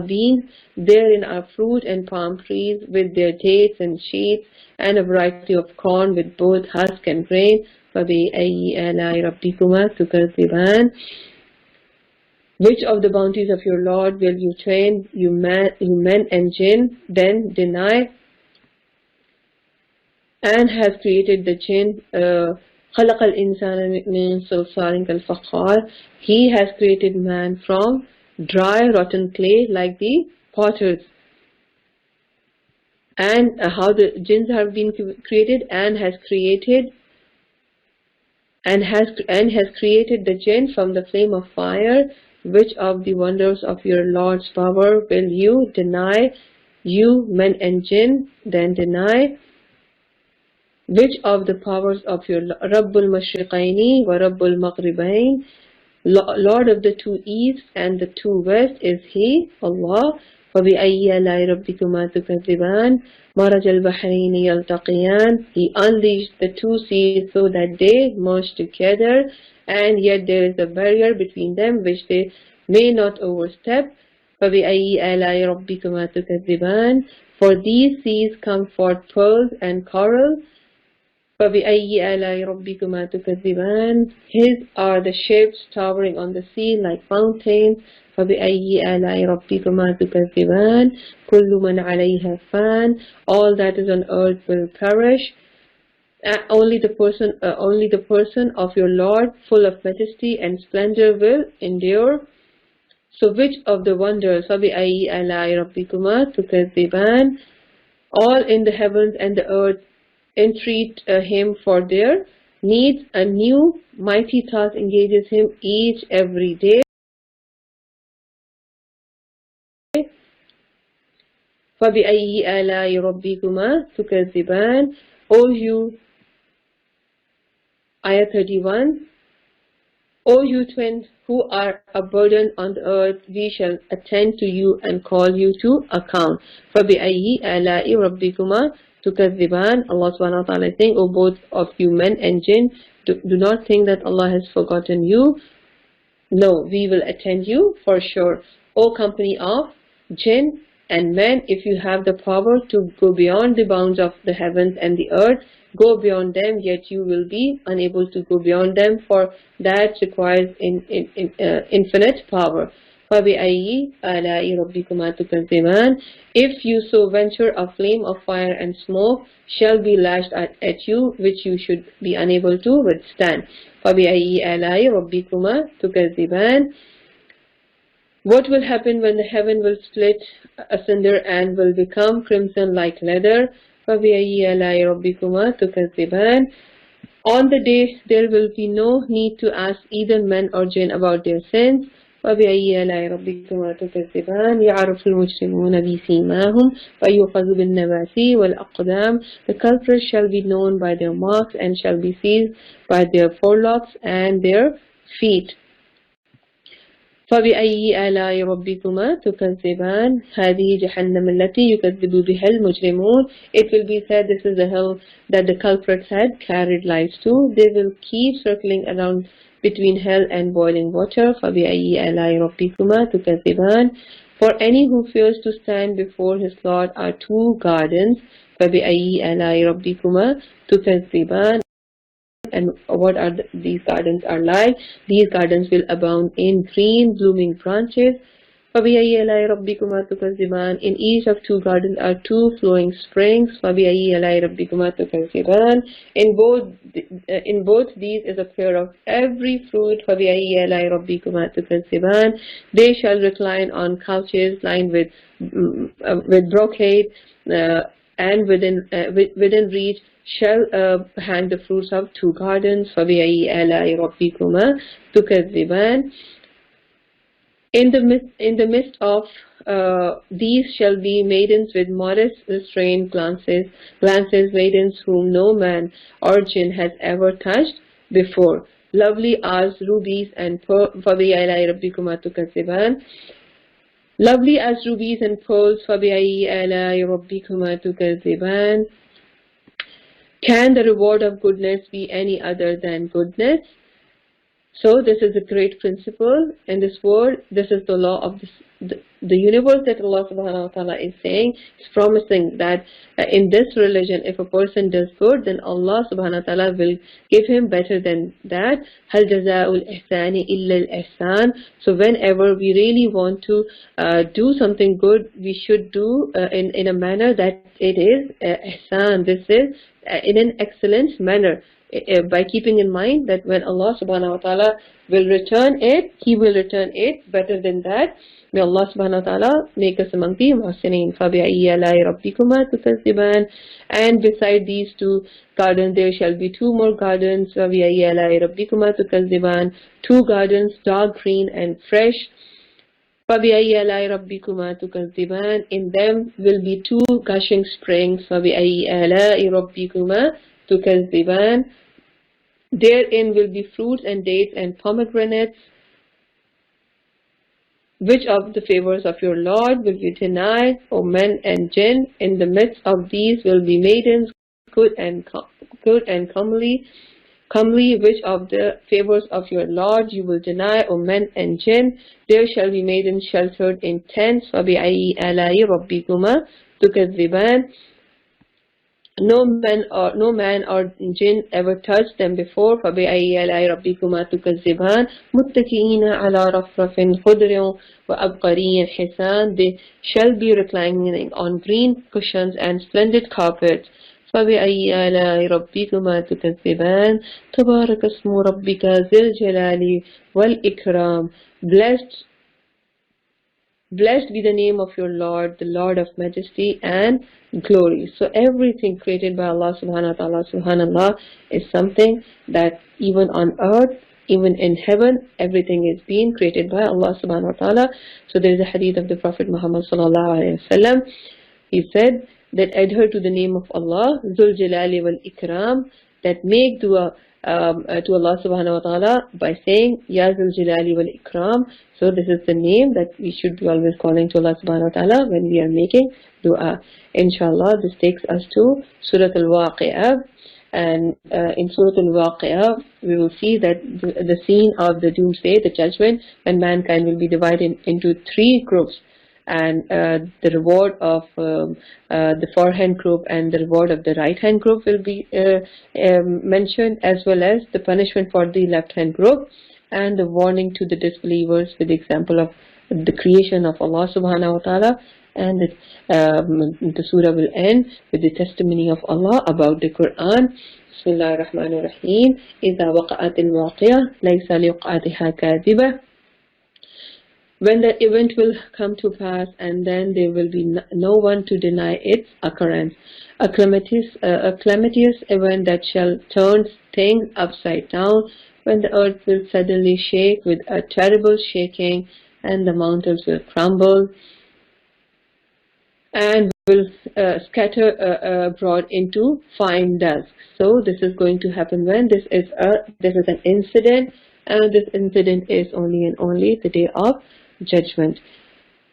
beings. Therein are fruit and palm trees with their dates and sheets, and a variety of corn with both husk and grain. فَبِأَيِّ آلَاءِ رَبِّكُمَا تُكَذِّبَانِ. Which of the bounties of your Lord will you train, you men and jinn, then deny? And has created the jinn خلق الإنسان من صلصال كالفخار. He has created man from dry rotten clay like the potters. And how the jinns have been created, and has created the jinn from the flame of fire. Which of the wonders of your Lord's power will you deny, you men and jinn? Then deny. Which of the powers of your Rabbul Mashriqaini wa Rabbul Maghribain, Lord of the two east and the two west is He, Allah. فَبِأَيِّ آلَاءِ رَبِّكُمَا تُكَذِّبَانِ مَرَجَ الْبَحْرَيْنِ يَلْتَقِيَانِ. He unleashed the two seas so that they merged together, and yet there is a barrier between them which they may not overstep. فَبِأَيِّ آلَاءِ رَبِّكُمَا تُكَذِّبَانِ. For these seas come forth pearls and coral. فَبِأَيِّ آلَاءِ رَبِّكُمَا تُكَذِّبَانِ. His are the ships towering on the sea like fountains. فَبِأَيِّ آلَاءِ رَبِّكُمَا تُكَذِّبَانِ. كُلُّ مَنْ عَلَيْهَا فَانٍ. All that is on earth will perish. Only the person of your Lord, full of majesty and splendor, will endure. So which of the wonders? فَبِأَيِّ آلَاءِ رَبِّكُمَا تُكَذِّبَانِ. All in the heavens and the earth entreat him for their needs. A new mighty task engages him each every day. فَبِأَيِّ آلَاءِ رَبِّكُمَا تُكَذِّبَانِ. O you, Ayah 31, O you twins who are a burden on the earth, we shall attend to you and call you to account. فَبِأَيِّ آلَاءِ رَبِّكُمَا تُكَذِّبَانِ. Allah subhanahu wa ta'ala is saying, O both of you men and jinn, do not think that Allah has forgotten you. No, we will attend you for sure. O company of jinn and men, if you have the power to go beyond the bounds of the heavens and the earth, go beyond them, yet you will be unable to go beyond them, for that requires infinite power. فَبِأَيِّ آلَاءِ رَبِّكُمَا تُكَذِّبَانِ. If you so venture, a flame of fire and smoke shall be lashed at you, which you should be unable to withstand. فَبِأَيِّ آلَاءِ رَبِّكُمَا تُكَذِّبَانِ. What will happen when the heaven will split asunder and will become crimson like leather? فَبِأَيِّ آلَاءِ رَبِّكُمَا تُكَذِّبَانِ. On the day there will be no need to ask either men or jinn about their sins. فَبِأَيِّ آلَاءِ رَبِّكُمَا تُكَذِّبَانِ يَعْرَفُ الْمُجْرِمُونَ بِسِيمَاهُمْ فَيُؤْخَذُ بِالنَّوَاسِي وَالْأَقْدَامِ. The culprits shall be known by their marks and shall be seized by their forelocks and their feet. فَبِأَيِّ آلَاءِ رَبِّكُمَا تُكَذِّبَانِ هَذِهِ جَهَنَّمُ الَّتِي يُكَذِّبُ بِهَا الْمُجْرِمُونَ. It will be said, this is the hell that the culprits had carried lives to. They will keep circling around between hell and boiling water. فَبِأَيِّ آلَاءِ رَبِّكُمَا تُكَذِّبَانِ. For any who fears to stand before his Lord are two gardens. فَبِأَيِّ آلَاءِ رَبِّكُمَا تُكَذِّبَانِ. And what are these gardens are like? These gardens will abound in green blooming branches. فَبِأَيِّ آلَاءِ رَبِّكُمَا تُكَذِّبَانِ. In each of two gardens are two flowing springs. فَبِأَيِّ آلَاءِ رَبِّكُمَا تُكَذِّبَانِ. In both these is a pair of every fruit. فَبِأَيِّ آلَاءِ رَبِّكُمَا تُكَذِّبَانِ. They shall recline on couches lined with brocade, and within reach shall hang the fruits of two gardens. فَبِأَيِّ آلَاءِ رَبِّكُمَا تُكَذِّبَانِ. In the midst of these shall be maidens with modest restrained glances, maidens whom no man or jinn has ever touched before, lovely as rubies and pearls. فَبِأَيِّ آلَاءِ رَبِّكُمَا تُكَذِّبَانِ. Lovely as rubies and pearls. فَبِأَيِّ آلَاءِ رَبِّكُمَا تُكَذِّبَانِ. Can the reward of goodness be any other than goodness? So this is a great principle in this world. This is the law of the universe that Allah subhanahu wa ta'ala is saying. It's promising that in this religion, if a person does good, then Allah subhanahu wa ta'ala will give him better than that. هَلْ جَزَاءُ الْإِحْسَانِ إِلَّا الْإِحْسَانِ. So whenever we really want to do something good, we should do in a manner that it is ihsan. This is in an excellent manner, by keeping in mind that when Allah subhanahu wa ta'ala will return it, He will return it better than that. May Allah subhanahu wa ta'ala make us among the muhsineen. فَبِأَيِّ آلَاءِ رَبِّكُمَا تُكَذِّبَانِ. And beside these two gardens, there shall be two more gardens. فَبِأَيِّ آلَاءِ رَبِّكُمَا تُكَذِّبَانِ. Two gardens, dark green and fresh. فَبِأَيِّ آلَاءِ رَبِّكُمَا تُكَذِّبَانِ. In them will be two gushing springs. فَبِأَيِّ آلَاءِ رَبِّكُمَا تُكَذِّبَانِ. Therein will be fruits and dates and pomegranates. Which of the favors of your Lord will you deny, O men and jinn? In the midst of these will be maidens, good and comely. Which of the favors of your Lord you will deny, O men and jinn? There shall be maidens sheltered in tents. فَبِأَيِّ آلَاءِ رَبِّكُمَا تُكَذِّبَانِ. No man or jinn ever touched them before. فَبِأَيِّ آلَاءِ رَبِّكُمَا تُكَذِّبَانِ مُتَّكِئِينَ عَلَى رَفْرَفٍ خُضْرٍ وَأَبْقَرِيٍّ حِسَانٍ. They shall be reclining on green cushions and splendid carpets. فَبِأَيِّ آلَاءِ رَبِّكُمَا تُكَذِّبَانِ تَبَارَكَ اسْمُ رَبِّكَ ذِي الْجَلَالِ وَالْإِكْرَامِ. Blessed be the name of your Lord, the Lord of majesty and glory. So everything created by Allah subhanahu wa ta'ala, subhanallah, is something that even on earth, even in heaven, everything is being created by Allah subhanahu wa ta'ala. So there is a hadith of the Prophet Muhammad sallallahu alayhi wa sallam. He said that adhere to the name of Allah, Zul Jalali wal Ikram, that make dua to Allah subhanahu wa ta'ala by saying Ya Zul Jalali wal Ikram. So this is the name that we should be always calling to Allah subhanahu wa ta'ala when we are making dua. Inshallah, this takes us to Surah Al-Waqi'ah. And in Surah Al-Waqi'ah, we will see that the scene of the doomsday, the judgment, when mankind will be divided into three groups. And the reward of the forehand group and the reward of the right hand group will be mentioned, as well as the punishment for the left hand group and the warning to the disbelievers with the example of the creation of Allah subhanahu wa ta'ala. And the surah will end with the testimony of Allah about the Quran. Bismillahir Rahmanir Rahim. إِذَا وَقَعَتِ الْوَاقِعَةُ لَيْسَ لِوَقْعَتِهَا كَاذِبَةٌ. When the event will come to pass, and then there will be no one to deny its occurrence. A calamitous event that shall turn things upside down, when the earth will suddenly shake with a terrible shaking, and the mountains will crumble and will scatter abroad into fine dust. So this is going to happen when this is an incident, and this incident is only and only the day of judgment.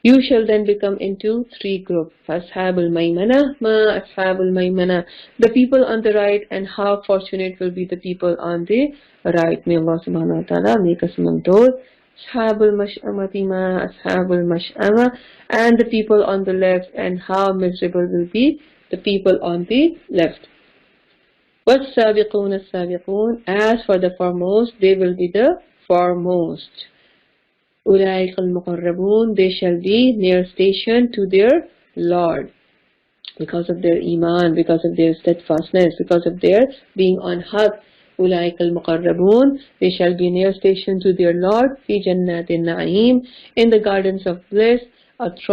You shall then become into three groups. Ashabul Maymana, ma Ashabul Maymana. The people on the right, and how fortunate will be the people on the right. May Allah subhanahu wa ta'ala make us among those. Ashabul Mash'amati, ma Ashabul Mash'ama. And the people on the left, and how miserable will be the people on the left. وَالسَّابِقُونَ السَّابِقُونَ. As for the foremost, they will be the foremost. أُولَٰئِكَ الْمُقَرَّبُونَ. They shall be near station to their Lord because of their iman, because of their steadfastness, because of their being on haqq. أُولَٰئِكَ الْمُقَرَّبُونَ. They shall be near station to their Lord. فِي جَنَّاتِ النَّعِيمِ. In the gardens of bliss. سُلَّةٌ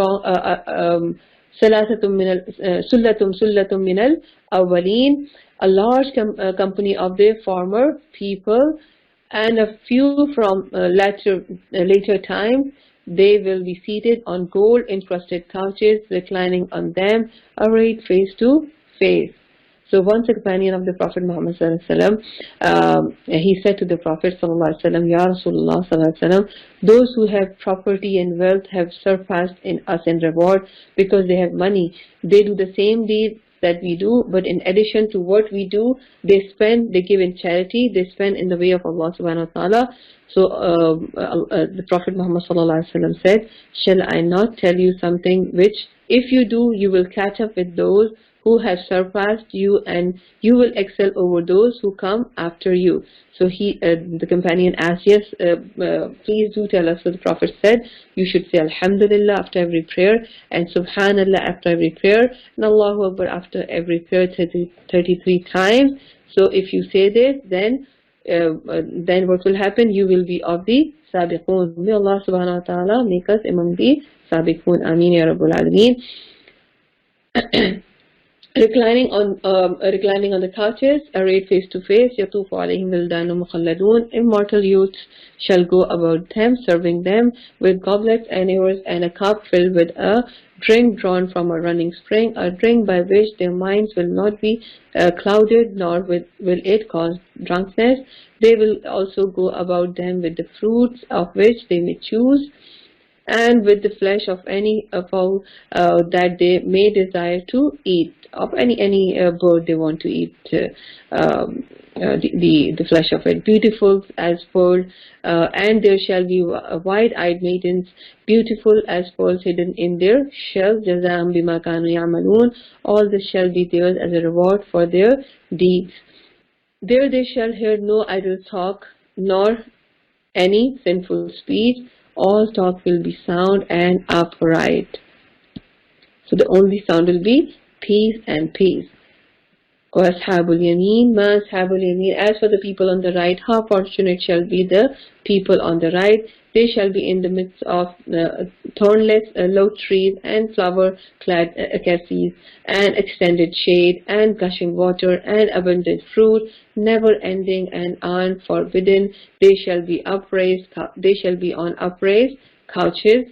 مِّنَ الْأَوَّلِينَ. A large company of the former people, and a few from later time. They will be seated on gold encrusted couches, reclining on them, arrayed face to face. So once a companion of the Prophet Muhammad sallallahu alaihi wasallam, he said to the Prophet sallallahu alaihi wasallam, Ya Rasulullah sallallahu alaihi wasallam, those who have property and wealth have surpassed in us in reward because they have money. They do the same deed that we do, but in addition to what we do, they give in charity, they spend in the way of Allah subhanahu wa ta'ala. So the Prophet Muhammad sallallahu alaihi wasallam said, shall I not tell you something which if you do, you will catch up with those who have surpassed you, and you will excel over those who come after you. So the companion asked, yes, please do tell us. So the Prophet said, you should say Alhamdulillah after every prayer, and Subhanallah after every prayer, and Allahu Akbar after every prayer 33 times. So if you say this, then what will happen? You will be of the Sabiqun. May Allah subhanahu wa ta'ala make us among the Sabiqun. Ameen ya Rabbul Alameen. Reclining on the couches, arrayed face to face, يَطُوفُ عَلَيْهِمْ وِلْدَانٌ مُخَلَّدُونَ. Immortal youths shall go about them, serving them with goblets and ewers and a cup filled with a drink drawn from a running spring, a drink by which their minds will not be clouded, nor will it cause drunkenness. They will also go about them with the fruits of which they may choose, and with the flesh of any fowl that they may desire to eat, of any bird they want to eat, the flesh of it, beautiful as pearl, and there shall be wide-eyed maidens, beautiful as pearls hidden in their shells. Jazam bima kanu ya'malun. All this shall be theirs as a reward for their deeds. There they shall hear no idle talk, nor any sinful speech. All talk will be sound and upright. So the only sound will be peace and peace. وَأَصْحَابُ الْيَمِينَ مَا أَصْحَابُ الْيَمِينَ. As for the people on the right, how fortunate shall be the people on the right. They shall be in the midst of thornless low trees and flower-clad acacias, and extended shade, and gushing water, and abundant fruit, never-ending and unforbidden. They shall be upraised. They shall be on upraised couches,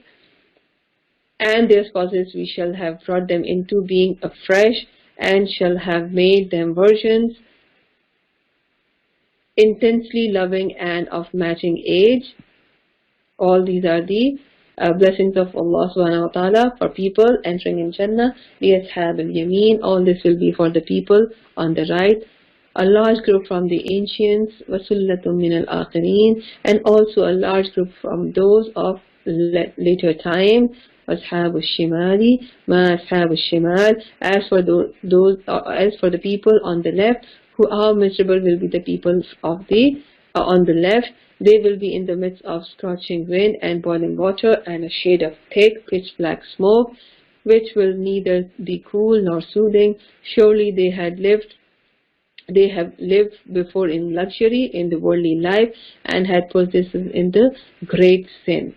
and their spouses we shall have brought them into being afresh, and shall have made them virgins, intensely loving and of matching age. All these are the blessings of Allah subhanahu wa ta'ala for people entering in Jannah. لِأَصْحَابِ الْيَمِينَ. All this will be for the people on the right. A large group from the ancients, وَسُلَّةٌ مِّنَ الْآخِرِينَ, and also a large group from those of later time. أصحاب الشمال ما أصحاب الشمال. As for the people on the left, how miserable will be the people of on the left. They will be in the midst of scorching wind and boiling water, and a shade of thick pitch black smoke, which will neither be cool nor soothing. Surely they have lived before in luxury in the worldly life, and had possessed in the great sin.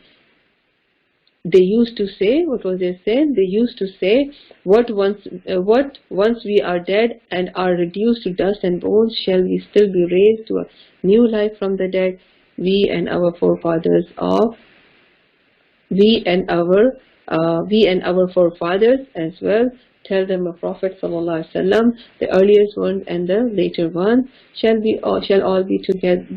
They used to say, what was their sin? They used to say, what once we are dead and are reduced to dust and bones, shall we still be raised to a new life from the dead? We and our forefathers as well. Tell them, O Prophet sallallahu alaihi wasallam, the earliest ones and the later ones shall all be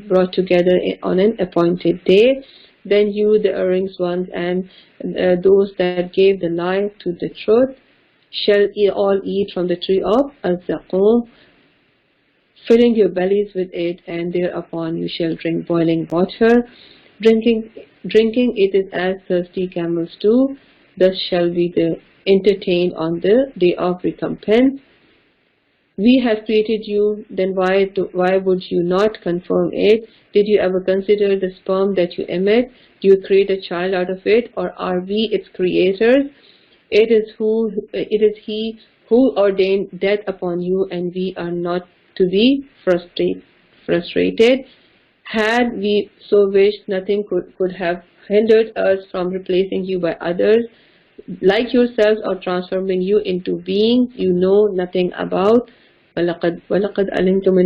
brought together on an appointed day. Then you, the erring ones, and those that gave the lie to the truth, shall all eat from the tree of al-zaqum, filling your bellies with it, and thereupon you shall drink boiling water. Drinking it is as thirsty camels do. Thus shall be entertained on the day of recompense. We have created you, then why would you not confirm it? Did you ever consider the sperm that you emit? Do you create a child out of it, or are we its creators? It is He who ordained death upon you, and we are not to be frustrated. Had we so wished, nothing could have hindered us from replacing you by others like yourselves, or transforming you into beings you know nothing about. وَلَقَدْ عَلِمْتُمُ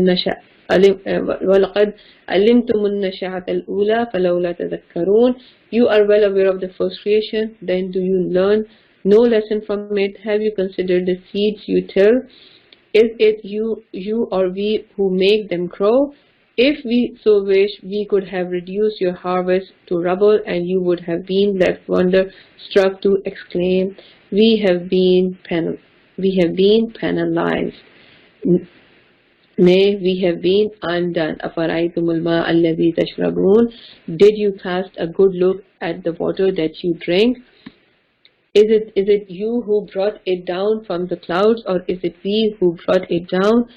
النَّشَأَةَ الْأُولَى فَلَوْلَا تَذَكَّرُونَ. You are well aware of the first creation, then do you learn no lesson from it? Have you considered the seeds you till? Is it you or we who make them grow? If we so wish, we could have reduced your harvest to rubble, and you would have been left wonder-struck to exclaim, we have been penalized. Nay, we have been undone. أَفَرَأَيْتُمُ الْمَاءَ الَّذِي تَشْرَبُونَ. Did you cast a good look at the water that you drink? Is it you who brought it down from the clouds, or is it we who brought it down?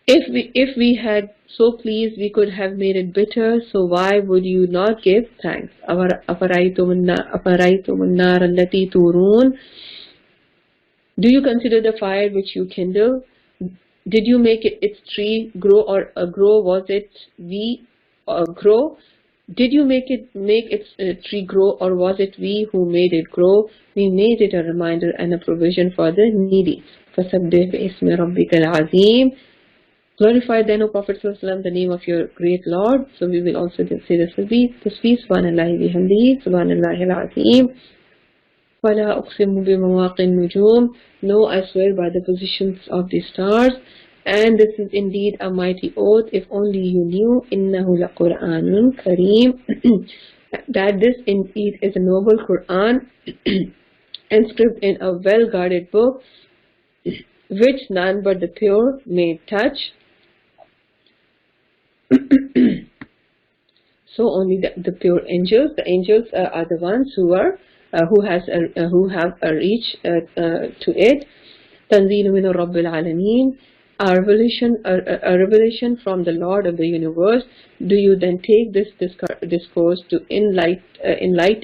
If we had so pleased, we could have made it bitter, so why would you not give thanks? أَفَرَأَيْتُمُ النَّارَ الَّتِي تُورُونَ. Do you consider the fire which you kindle? Did you make its tree grow, or grow? Was it we grow? Did you make its tree grow, or was it we who made it grow? We made it a reminder and a provision for the needy. فَسَبِّحْ بِاسْمِ رَبِّكَ الْعَظِيمِ. Glorify then, O Prophet ﷺ, the name of your great Lord. So we will also say this tasbih, Subhanallah bihamdihi, Subhanallah al-Azim. وَلَا أُقْسِمُ بِمَوَاقِ النُّجُومِ. No, I swear by the positions of the stars. And this is indeed a mighty oath, if only you knew. إِنَّهُ لَقُرْآنٌ كَرِيمٌ. That this indeed is a noble Quran, inscribed in a well-guarded book, which none but the pure may touch. So only the pure angels. The angels are the ones who have a reach to it. تنزيل من رب العالمين. A revelation from the Lord of the universe. Do you then take this discourse to in light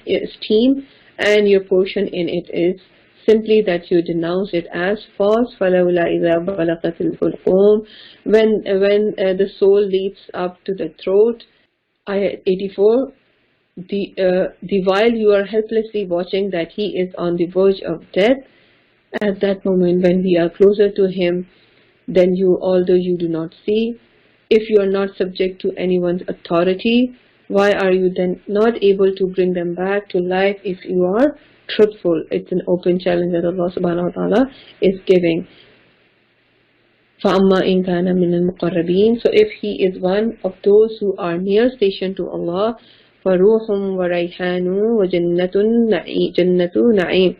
esteem, and your portion in it is simply that you denounce it as false. فَلَوْلَا إِذَا بَلَغَتِ الْحُلْقُومَ. When the soul leaps up to the throat. Ayat 84. The while you are helplessly watching that he is on the verge of death, at that moment when we are closer to him than you, although you do not see, if you are not subject to anyone's authority, why are you then not able to bring them back to life if you are truthful? It's an open challenge that Allah subhanahu wa ta'ala is giving. فَأَمَّا إِنْ كَانَ مِنَ الْمُقَرَّبِينَ. So if he is one of those who are near station to Allah, فَرُوحٌ وَرَيْحَانٌ وَجَنَّةُ نَعِيمٍ.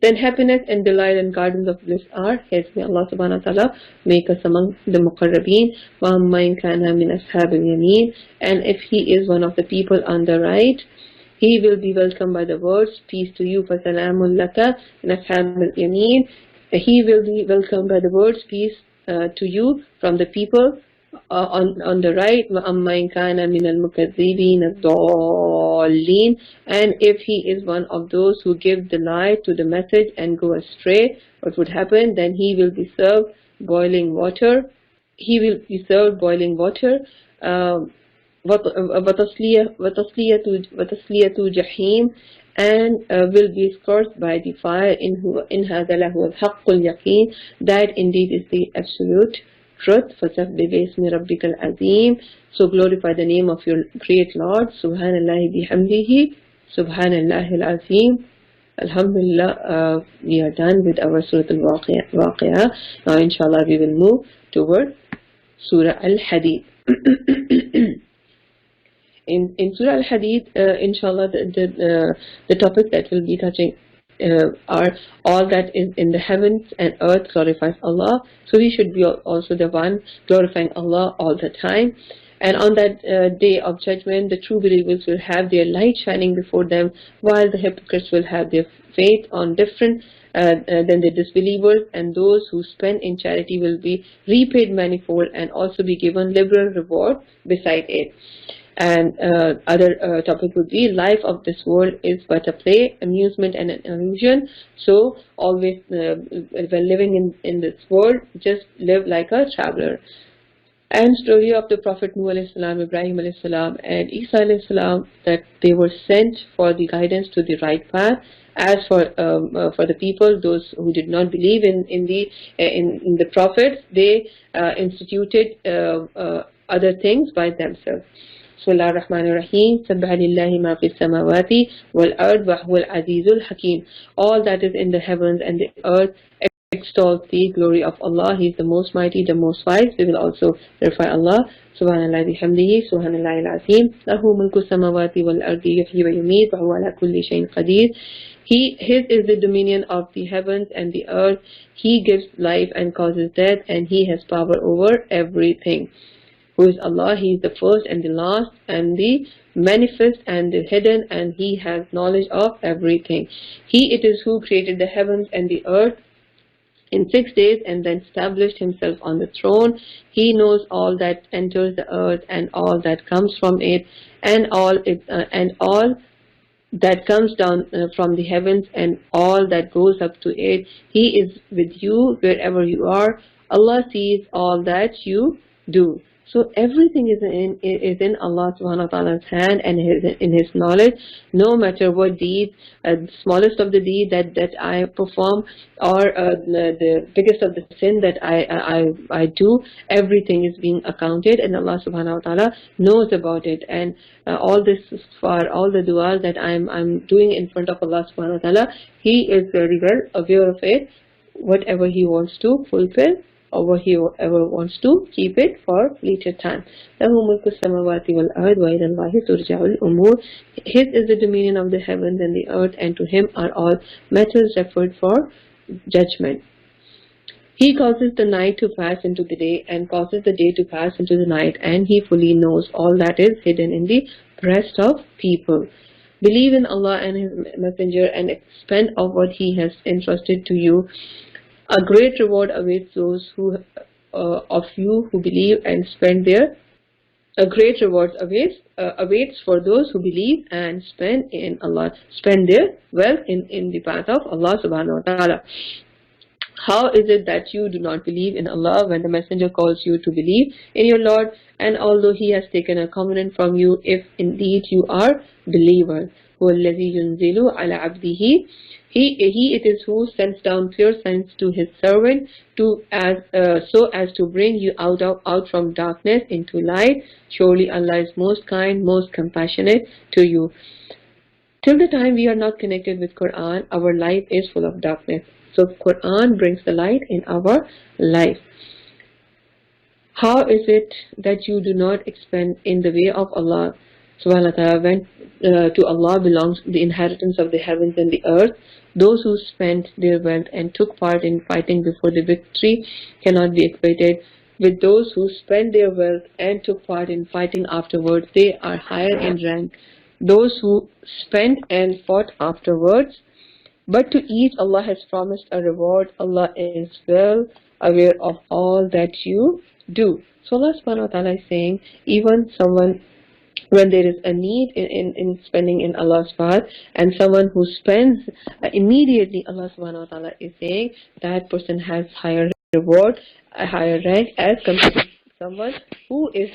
Then happiness and delight and gardens of bliss are his. May Allah subhanahu wa ta'ala make us among the muqarrabeen. وَأَمَّا إِنْ كَانَ مِنْ أَصْحَابِ الْيَمِينَ. And if he is one of the people on the right, he will be welcomed by the words, peace to you, فَسَلَامٌ لَكَ مِنْ أَصْحَابِ الْيَمِينَ. He will be welcomed by the words, peace to you from the people on the right. وَأَمَّا إِنْ كَانَ مِنَ الْمُكَذِّبِينَ الضَّالِّينَ. And if he is one of those who give the lie to the message and go astray, what would happen? Then he will be served boiling water. He will be served boiling water. وَتَصْلِيَةُ جَحِيمٍ. And will be scorched by the fire. In هَذَا لَهُوَ الْحَقُّ الْيَقِينَ. That indeed is the absolute truth. فَسَبِّحْ بِاسْمِ رَبِّكَ الْعَظِيمِ. So glorify the name of your great Lord. Subhanallah bihamdihi, Subhanallah al-Azim. Alhamdulillah, we are done with our Surah Al-Waqi'ah. Now inshallah we will move toward Surah Al-Hadid. In Surah Al-Hadid, inshallah, the topic that we'll be touching are all that is in the heavens and earth glorifies Allah. So we should be also the one glorifying Allah all the time. And on that day of judgment, the true believers will have their light shining before them, while the hypocrites will have their faith on different than the disbelievers. And those who spend in charity will be repaid manifold and also be given liberal reward beside it. And other topic would be, life of this world is but a play, amusement and an illusion. So always when living in this world, just live like a traveler. And story of the Prophet Nuh alayhi salam, Ibrahim alayhi salam, and Isa alayhi salam, that they were sent for the guidance to the right path. As for the people, those who did not believe in the prophets, they instituted other things by themselves. Bismillah ar-Rahman ar-Rahim. Sabbaha lillahi ma fi samawati wal ard wa huwa al-azizul hakim. All that is in the heavens and the earth extols the glory of Allah. He is the most mighty, the most wise. We will also verify Allah. Subhanallah bihamdihi, Subhanallah al-Azim. Lahu mulku samawati wal ardi yuhyi wa yumeet wa huwa ala kulli shay'in qadir. His is the dominion of the heavens and the earth. He gives life and causes death, and he has power over everything. Who is Allah? He is the first and the last and the manifest and the hidden, and He has knowledge of everything. He it is who created the heavens and the earth in 6 days and then established Himself on the throne. He knows all that enters the earth and all that comes from it, and all that comes down from the heavens and all that goes up to it. He is with you wherever you are. Allah sees all that you do. So everything is in Allah subhanahu wa ta'ala's hand and in His knowledge. No matter what deed, the smallest of the deed that I perform, or the biggest of the sin that I do, everything is being accounted, and Allah subhanahu wa ta'ala knows about it. And all this for all the du'as that I'm doing in front of Allah subhanahu wa ta'ala, He is very well aware of it. Whatever He wants to fulfill, or whoever wants to keep it for later time. لَهُ مُلْكُ السَّمَاوَاتِ وَالْأَرْضِ وَإِلَى اللَّهِ تُرْجَعُ الْأُمُورِ. His is the dominion of the heavens and the earth, and to Him are all matters referred for judgment. He causes the night to pass into the day and causes the day to pass into the night, and He fully knows all that is hidden in the breast of people. Believe in Allah and His Messenger and expend of what He has entrusted to you. A great reward awaits those of you who believe and spend their. A great reward awaits for those who believe and spend their wealth in the path of Allah subhanahu wa ta'ala. How is it that you do not believe in Allah when the Messenger calls you to believe in your Lord, and although He has taken a covenant from you, if indeed you are believers? هُوَ الَّذِي يُنزِلُ عَلَى عَبْدِهِ. He it is who sends down clear signs to His servant so as to bring you out from darkness into light. Surely Allah is most kind, most compassionate to you. Till the time we are not connected with Quran, our life is full of darkness. So Quran brings the light in our life. How is it that you do not expend in the way of Allah subhanahu wa ta'ala when to Allah belongs the inheritance of the heavens and the earth? Those who spent their wealth and took part in fighting before the victory cannot be equated with those who spent their wealth and took part in fighting afterwards. They are higher in rank. Those who spent and fought afterwards. But to each Allah has promised a reward. Allah is well aware of all that you do. So Allah subhanahu wa ta'ala is saying, even someone when there is a need in spending in Allah's path, and someone who spends immediately, Allah subhanahu wa ta'ala is saying that person has higher reward, a higher rank as compared to someone who is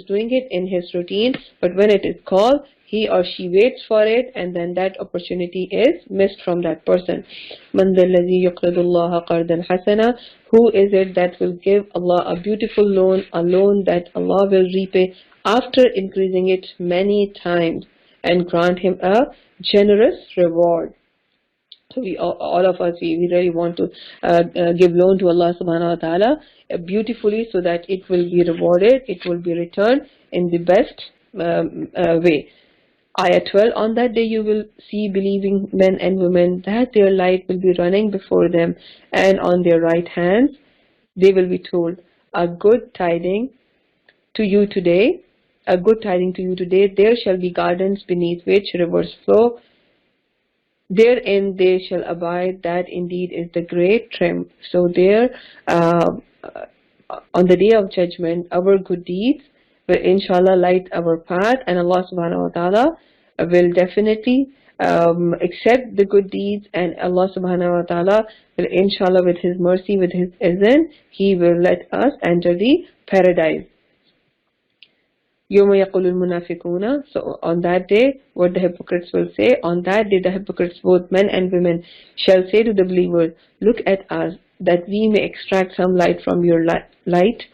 doing it in his routine, but when it is called, he or she waits for it, and then that opportunity is missed from that person. مَنْ ذَا الَّذِي يُقْرِضُ اللَّهَ قَرْضًا حَسَنًا. Who is it that will give Allah a beautiful loan, a loan that Allah will repay after increasing it many times, and grant him a generous reward? So all of us, we really want to give loan to Allah subhanahu wa ta'ala beautifully, so that it will be rewarded, it will be returned in the best way. Ayah 12, on that day you will see believing men and women that their light will be running before them, and on their right hands they will be told, a good tiding to you today, there shall be gardens beneath which rivers flow. Therein they shall abide, that indeed is the great triumph. So there, on the day of judgment, our good deeds will inshallah light our path, and Allah subhanahu wa ta'ala will definitely accept the good deeds, and Allah subhanahu wa ta'ala will inshallah, with His mercy, with His izn, He will let us enter the paradise. يَوْمَ يَقُولُ الْمُنَافِقُونَ. So on that day, what the hypocrites will say, on that day the hypocrites, both men and women, shall say to the believers, look at us, that we may extract some light from your light.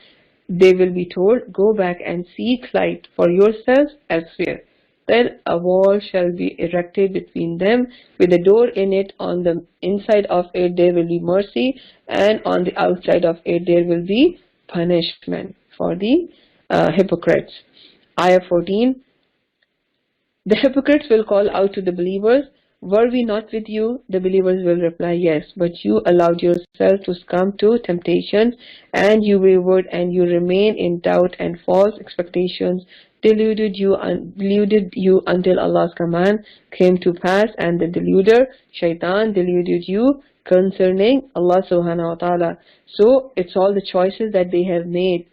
They will be told, go back and seek light for yourselves elsewhere. Then a wall shall be erected between them, with a door in it. On the inside of it there will be mercy, and on the outside of it there will be punishment for the hypocrites. Ayah 14. The hypocrites will call out to the believers, Were we not with you? The believers will reply, yes, but you allowed yourself to succumb to temptation, and you wavered, and you remain in doubt, and false expectations deluded you until Allah's command came to pass, and the deluder, shaitan, deluded you concerning Allah subhanahu wa ta'ala. So it's all the choices that they have made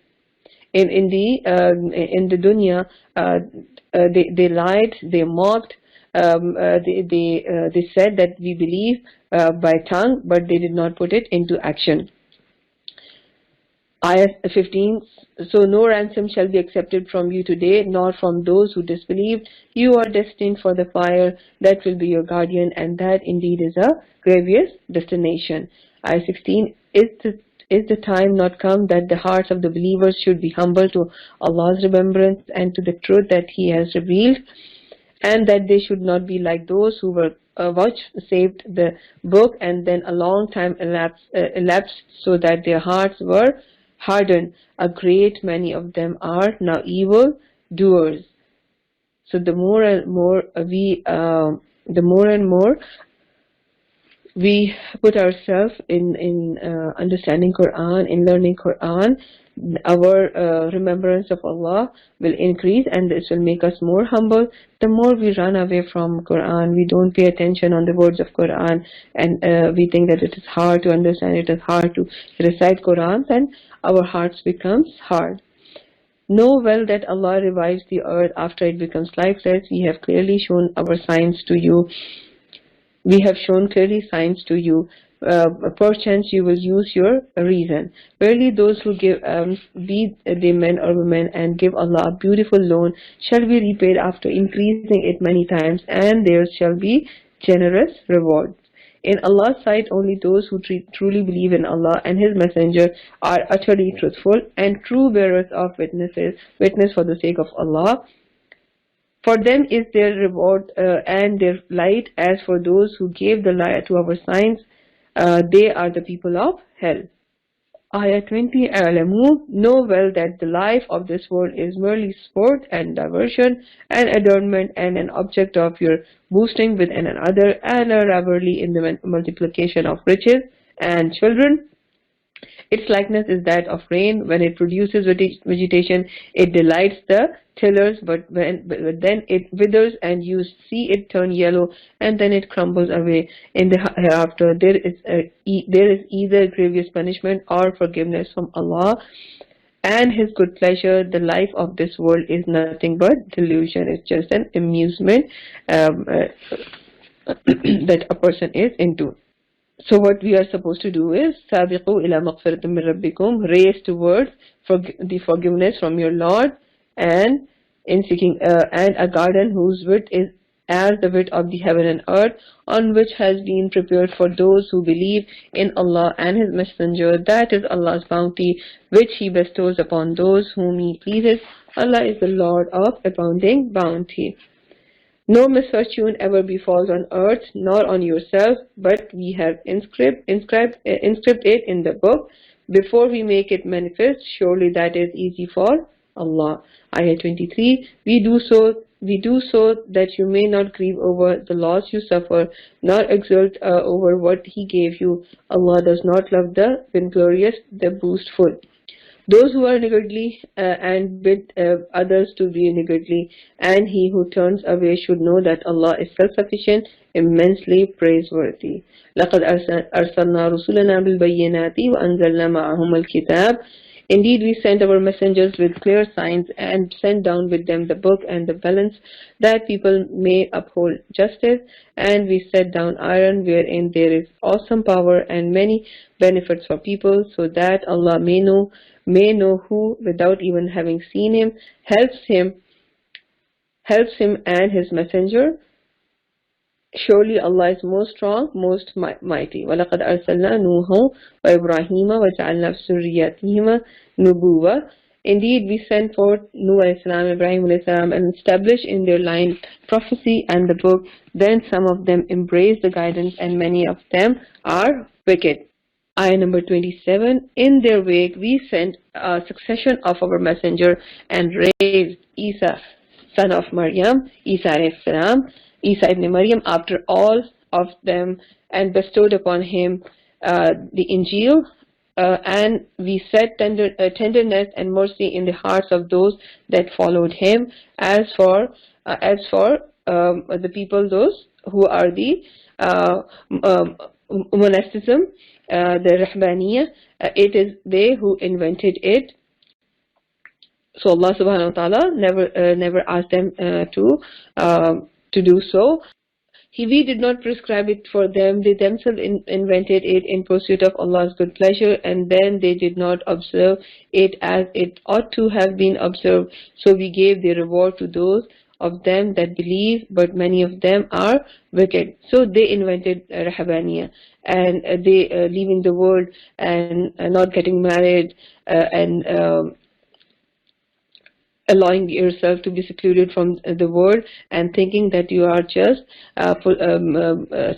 in the dunya. They lied, they mocked, they said that we believe by tongue, but they did not put it into action. Ayah 15. So no ransom shall be accepted from you today, nor from those who disbelieved. You are destined for the fire that will be your guardian, and that indeed is a grievous destination. Ayah 16. Is the time not come that the hearts of the believers should be humble to Allah's remembrance and to the truth that He has revealed, and that they should not be like those who were vouchsafed the book and then a long time elapsed so that their hearts were hardened. A great many of them are now evil doers. So the more and more we put ourselves in understanding Quran, in learning Quran, our remembrance of Allah will increase, and this will make us more humble. The more we run away from Quran, we don't pay attention on the words of Quran, and we think that it is hard to understand, it is hard to recite Quran, then our hearts becomes hard. Know well that Allah revives the earth after it becomes lifeless. We have clearly shown our signs to you. We have shown clearly signs to you. Perchance you will use your reason. Verily those who give, be they men or women, and give Allah a beautiful loan, shall be repaid after increasing it many times, and there shall be generous rewards. In Allah's sight, only those who truly believe in Allah and His Messenger are utterly truthful and true bearers of witness for the sake of Allah. For them is their reward and their light. As for those who gave the lie to our signs, they are the people of hell. Ayah 20. A'lamu, know well that the life of this world is merely sport and diversion and adornment and an object of your boasting with another, and a revelry in the multiplication of riches and children. Its likeness is that of rain. When it produces vegetation, it delights the tillers, but then it withers, and you see it turn yellow, and then it crumbles away. In the hereafter, there is either grievous punishment or forgiveness from Allah and His good pleasure. The life of this world is nothing but delusion. It's just an amusement that a person is into. So what we are supposed to do is sabiqu ila maghfiratin min rabbikum, race towards the forgiveness from your Lord, and in seeking and a garden whose width is as the width of the heaven and earth, on which has been prepared for those who believe in Allah and His Messenger. That is Allah's bounty, which He bestows upon those whom He pleases. Allah is the Lord of abounding bounty. No misfortune ever befalls on earth, nor on yourself, but we have inscribed it in the book before we make it manifest. Surely that is easy for Allah. Ayah 23. We do so that you may not grieve over the loss you suffer, nor exult over what He gave you. Allah does not love the vainglorious, the boastful. Those who are niggardly and bid others to be niggardly, and he who turns away should know that Allah is self-sufficient, immensely praiseworthy. لَقَدْ أَرْسَلْنَا رُسُلَنَا بِالْبَيِّنَاتِ وَأَنزَلْنَا مَعَهُمُ الْكِتَابَ. Indeed, we sent our messengers with clear signs and sent down with them the book and the balance, that people may uphold justice. And we set down iron wherein there is awesome power and many benefits for people, so that Allah may know who, without even having seen him, helps him and his messenger. Surely Allah is most strong, most mighty. وَلَقَدْ أَرْسَلْنَا نُوحًا وَإِبْرَاهِيمَ وَجَعَلْنَا فِي ذُرِّيَّتِهِمَا نُبُوَّةً. Indeed, we sent forth Nuh alayhi salam, Ibrahim alayhi salam, and established in their line prophecy and the book. Then some of them embraced the guidance, and many of them are wicked. Ayah number 27. In their wake we sent a succession of our messenger and raised Isa, son of Maryam, Isa alayhi salam, Isa ibn Maryam, after all of them, and bestowed upon him the Injil, and we set tenderness and mercy in the hearts of those that followed him. As for the people, those who are the monasticism, the Rahbaniyah, it is they who invented it. So Allah subhanahu wa ta'ala never asked them to do so. We did not prescribe it for them. They themselves invented it in pursuit of Allah's good pleasure, and then they did not observe it as it ought to have been observed. So we gave the reward to those of them that believe, but many of them are wicked. So they invented Rahabaniya, and they leaving the world and not getting married, and allowing yourself to be secluded from the world, and thinking that you are just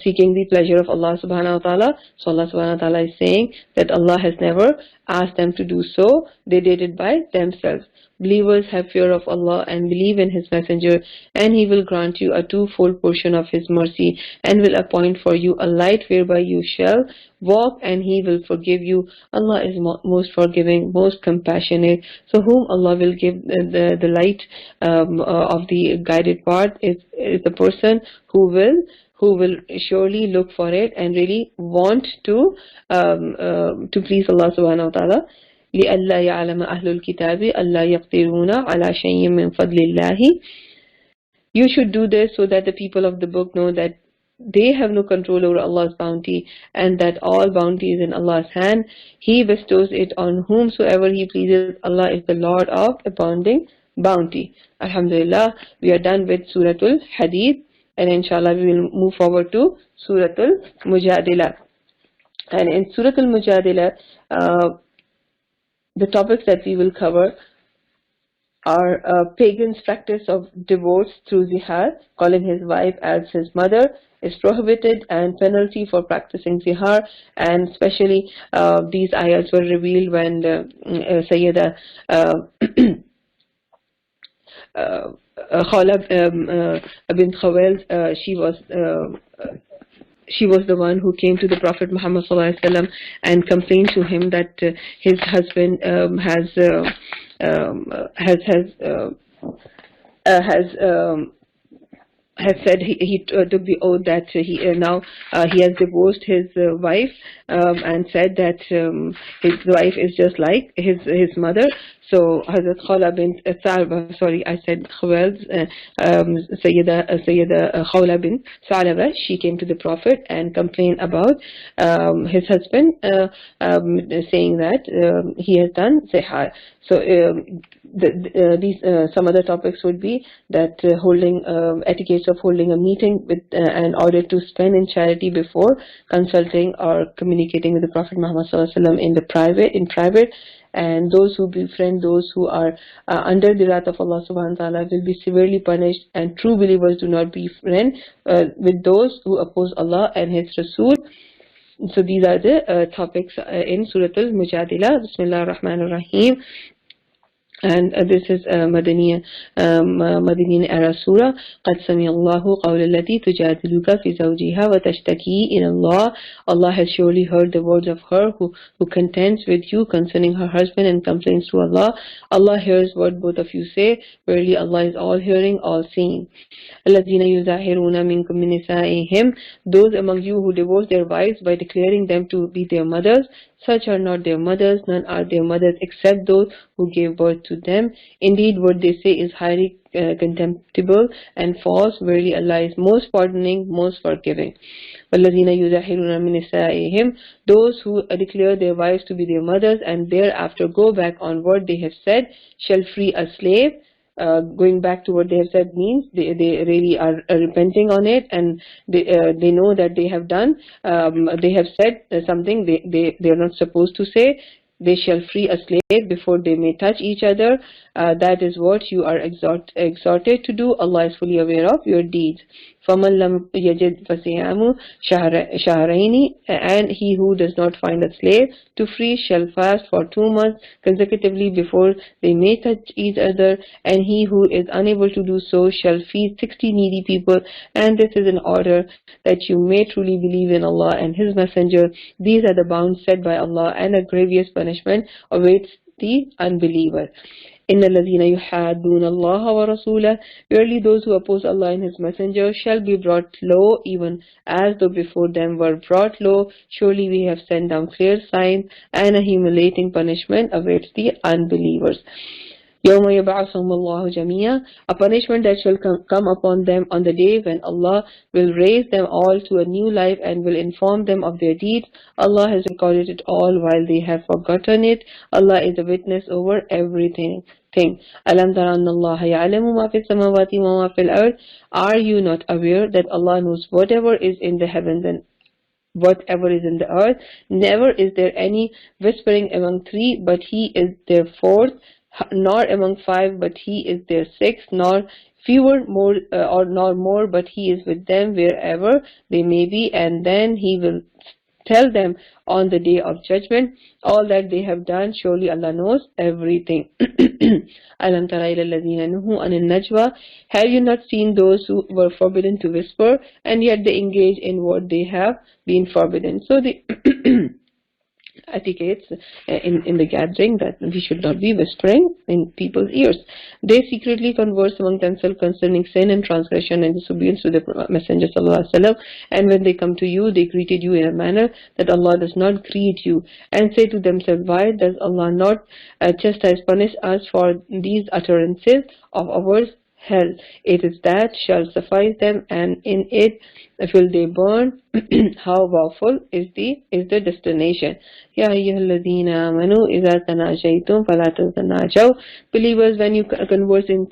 seeking the pleasure of Allah subhanahu wa ta'ala. So Allah subhanahu wa ta'ala is saying that Allah has never asked them to do so. They did it by themselves. Believers have fear of Allah and believe in His messenger, and He will grant you a twofold portion of His mercy, and will appoint for you a light whereby you shall walk, and He will forgive you. Allah is most forgiving, most compassionate. So whom Allah will give the light of the guided path is the person who will surely look for it and really want to please Allah subhanahu wa ta'ala. لِأَلَّا يَعْلَمَ أَهْلُ الْكِتَابِ أَلَّا يَقْدِرُونَ عَلَى شَيْءٍ مِّن فَضْلِ اللَّهِ. You should do this so that the people of the book know that they have no control over Allah's bounty, and that all bounty is in Allah's hand. He bestows it on whomsoever He pleases. Allah is the Lord of abounding bounty. Alhamdulillah, we are done with Suratul Hadid, and inshallah we will move forward to Suratul Mujadila. And in Suratul Mujadila, the topics that we will cover are pagan's practice of divorce through zihar, calling his wife as his mother is prohibited, and penalty for practicing zihar. And especially these ayats were revealed when Sayyida Khawla bint Khawel, she was the one who came to the Prophet Muhammad ﷺ and complained to him that his husband has said he took the oath that he has divorced his wife, and said that his wife is just like his mother. So Hazrat Khawla bint Salaba, sorry, I said Khawel, Sayyida Khawla bint Salaba, she came to the Prophet and complained about his husband, saying that he has done zihar. So these some other topics would be that holding etiquettes of holding a meeting with in order to spend in charity before consulting or communicating with the Prophet Muhammad ﷺ in private. And those who befriend those who are under the wrath of Allah subhanahu wa ta'ala will be severely punished, and true believers do not befriend with those who oppose Allah and His Rasul. So these are the topics in Surah Al-Mujadila. Bismillah ar-Rahman ar-Rahim. And this is Madaniya era surah. قَدْ سَمِعَ اللَّهُ قَوْلَ الَّتِي تُجَادِلُكَ فِي زَوْجِهَا وَتَشْتَكِي إِلَى اللَّهِ. Allah has surely heard the words of her who contends with you concerning her husband and complains to Allah. Allah hears what both of you say. Verily Allah is all hearing, all seeing. الَّذِينَ يُظَاهِرُونَ مِنكُم مِّن نِّسَائِهِمْ. Those among you who divorce their wives by declaring them to be their mothers, such are not their mothers, none are their mothers except those who gave birth to them. Indeed, what they say is highly contemptible and false. Verily Allah is most pardoning, most forgiving. وَالَّذِينَ يُظَاهِرُونَ مِن نِّسَائِهِمْ. Those who declare their wives to be their mothers and thereafter go back on what they have said shall free a slave. Going back to what they have said means they really are repenting on it, and they know that they have done, they have said something they are not supposed to say. They shall free a slave before they may touch each other. That is what you are exhorted to do. Allah is fully aware of your deeds. فَمَنْ لَمْ يَجِدْ فَصِيَامُ شَهْرَيْنِ, and he who does not find a slave to free shall fast for 2 months consecutively before they may touch each other, and he who is unable to do so shall feed 60 needy people, and this is in order that you may truly believe in Allah and His Messenger. These are the bounds set by Allah, and a grievous punishment awaits the unbeliever. إِنَّ الَّذِينَ يُحَادُّونَ اللَّهَ وَرَسُولَهُ, verily those who oppose Allah and His Messenger shall be brought low, even as though before them were brought low. Surely we have sent down clear signs, and a humiliating punishment awaits the unbelievers. يَوْمَ يَبْعَثُهُمُ اللَّهُ جَمِيعًا, a punishment that shall come upon them on the day when Allah will raise them all to a new life and will inform them of their deeds. Allah has recorded it all while they have forgotten it. Allah is a witness over everything. أَلَمْ تَرَ أَنَّ اللَّهَ يَعْلَمُ مَا فِي السَّمَاوَاتِ وَمَا فِي الْأَرْضِ, are you not aware that Allah knows whatever is in the heavens and whatever is in the earth? Never is there any whispering among 3, but He is their 4th, nor among 5, but He is their 6th, nor fewer more nor more, but He is with them wherever they may be, and then He will tell them on the day of judgment all that they have done. Surely Allah knows everything. Alam tara ila alladhina nuhu anil najwa, have you not seen those who were forbidden to whisper, and yet they engage in what they have been forbidden? So the etiquettes in the gathering, that we should not be whispering in people's ears. They secretly converse among themselves concerning sin and transgression and disobedience to the Messenger sallallahu alaihi wasallam, and when they come to you, they greeted you in a manner that Allah does not greet you, and say to themselves, why does Allah not punish us for these utterances of ours? Hell, it is that shall suffice them, and in it will they burn. How woeful is the destination. Ya ayyuhalladhina amanu idha tanajaytum fala tatanajaw, believers, when you converse in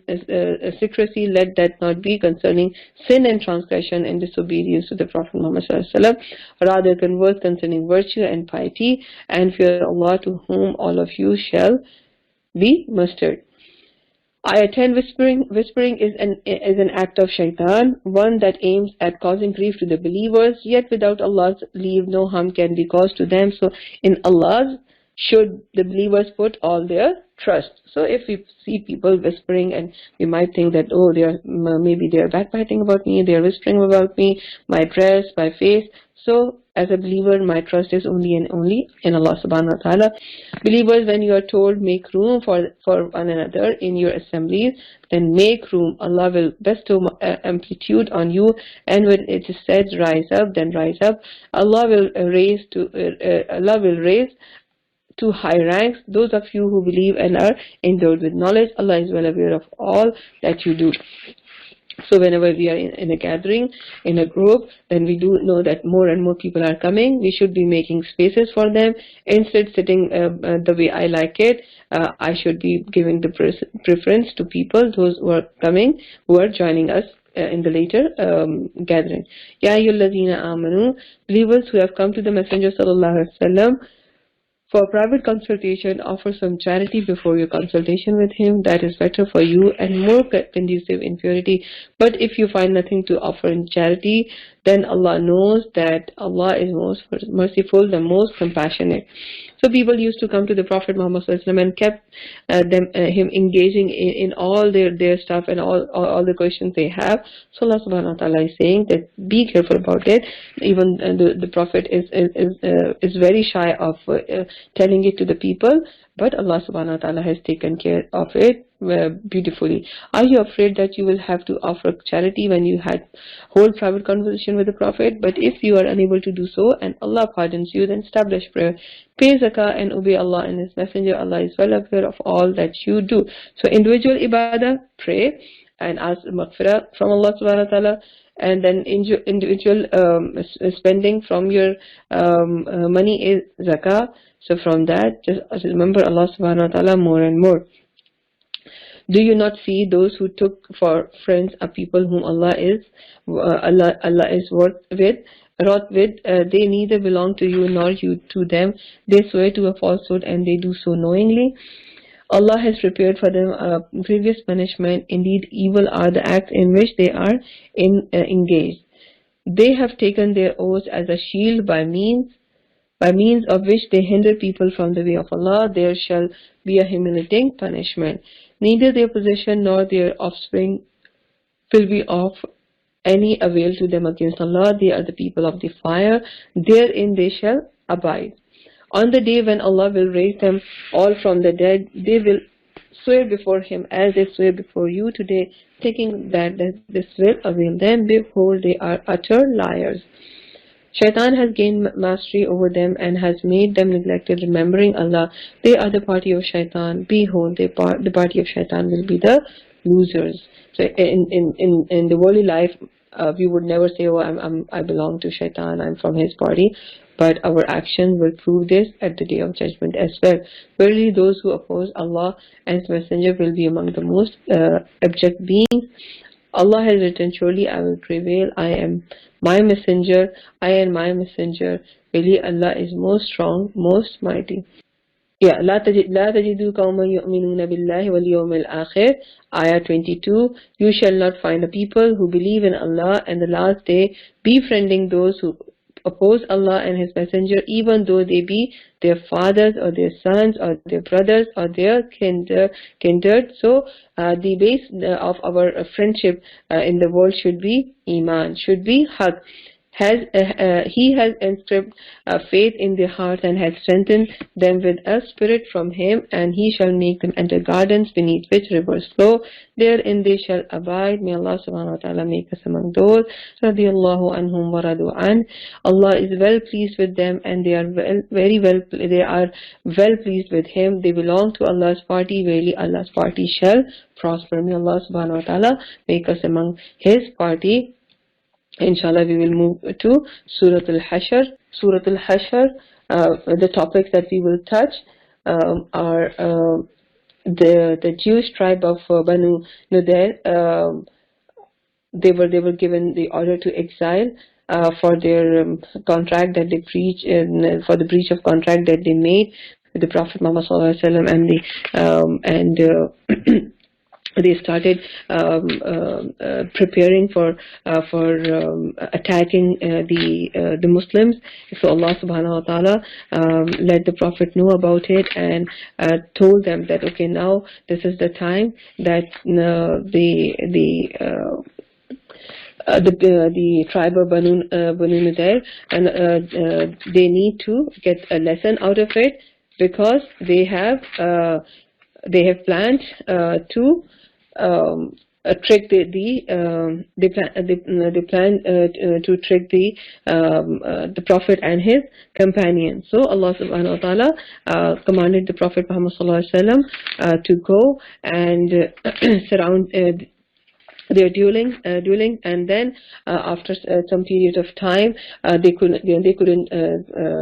secrecy, let that not be concerning sin and transgression and disobedience to the Prophet Muhammad sallallahu alaihi wasallam. Rather converse concerning virtue and piety, and fear Allah, to whom all of you shall be mustered. Ayah 10, whispering is an act of shaitan, one that aims at causing grief to the believers, yet without Allah's leave no harm can be caused to them. So in Allah's should the believers put all their trust. So if we see people whispering, and we might think that, oh, maybe they are backbiting about me, they are whispering about me, my dress, my face. So as a believer, my trust is only and only in Allah subhanahu wa ta'ala. Believers, when you are told make room for one another in your assemblies, then make room. Allah will bestow amplitude on you, and when it is said rise up, then rise up. Allah will raise to high ranks those of you who believe and are endowed with knowledge. Allah is well aware of all that you do. So whenever we are in a gathering, in a group, then we do know that more and more people are coming. We should be making spaces for them. Instead sitting the way I like it, I should be giving the preference to people, those who are coming, who are joining us in the later gathering. Ya ayyuhalladhina amanu, believers who have come to the Messenger sallallahu alaihi wasallam for private consultation, offer some charity before your consultation with him. That is better for you and more conducive in purity. But if you find nothing to offer in charity, then Allah knows that Allah is most merciful, the most compassionate. So people used to come to the Prophet Muhammad and kept him engaging in all their stuff and all the questions they have. So Allah subhanahu wa ta'ala is saying that be careful about it. Even the Prophet is very shy of telling it to the people, but Allah subhanahu wa ta'ala has taken care of it beautifully. Are you afraid that you will have to offer charity when you had whole private conversation with the Prophet? But if you are unable to do so and Allah pardons you, then establish prayer, pay zakah, and obey Allah and His Messenger. Allah is well aware of all that you do. So individual ibadah, pray and ask maghfirah from Allah subhanahu wa ta'ala, and then individual spending from your money is zakah. So from that, just remember Allah subhanahu wa ta'ala more and more. Do you not see those who took for friends a people whom Allah is wroth with? They neither belong to you nor you to them. They swear to a falsehood, and they do so knowingly. Allah has prepared for them a previous punishment. Indeed, evil are the acts in which they are engaged. They have taken their oaths as a shield by means of which they hinder people from the way of Allah. There shall be a humiliating punishment. Neither their possession nor their offspring will be of any avail to them against Allah. They are the people of the fire. Therein they shall abide. On the day when Allah will raise them all from the dead, they will swear before Him as they swear before you today, thinking that this will avail them. Behold, they are utter liars. Shaitan has gained mastery over them and has made them neglected remembering Allah. They are the party of Shaitan. Behold, the party of Shaitan will be the losers. So in the worldly life, we would never say, "Oh, I belong to Shaitan. I'm from his party." But our actions will prove this at the day of judgment as well. Verily, those who oppose Allah and His Messenger will be among the most abject beings. Allah has written, "Surely I will prevail. I and my messenger. Really, Allah is most strong, most mighty." Yeah, لا تجدوا قوما يؤمنون بالله واليوم الآخر. Ayah 22. You shall not find a people who believe in Allah and the last day, befriending those who oppose Allah and His Messenger, even though they be their fathers or their sons or their brothers or their kindred. So the base of our friendship in the world should be Iman, should be Haqq. He has inscribed faith in their hearts and has strengthened them with a spirit from Him, and He shall make them enter gardens beneath which rivers flow. Therein they shall abide. May Allah subhanahu wa ta'ala make us among those. Radiallahu anhum wa radu an. Allah is well pleased with them, and they are well pleased with Him. They belong to Allah's party. Verily, Allah's party shall prosper. May Allah subhanahu wa ta'ala make us among His party. Inshallah, we will move to Surah Al-Hashr. Surah Al-Hashr, the topics that we will touch are the Jewish tribe of Banu Nadir. They were given the order to exile for their contract that they breached, for the breach of contract that they made with the Prophet Muhammad Sallallahu Alaihi Wasallam, and they started preparing for attacking the Muslims. So Allah subhanahu wa ta'ala let the Prophet know about it and told them that, okay, now this is the time that the tribe of Banu Nadir, and they need to get a lesson out of it, because they have planned to trick they plan to trick the Prophet and his companions. So Allah subhanahu wa ta'ala commanded the Prophet Muhammad sallallahu alaihi wasallam to go and surround their dueling, and then after some period of time, they couldn't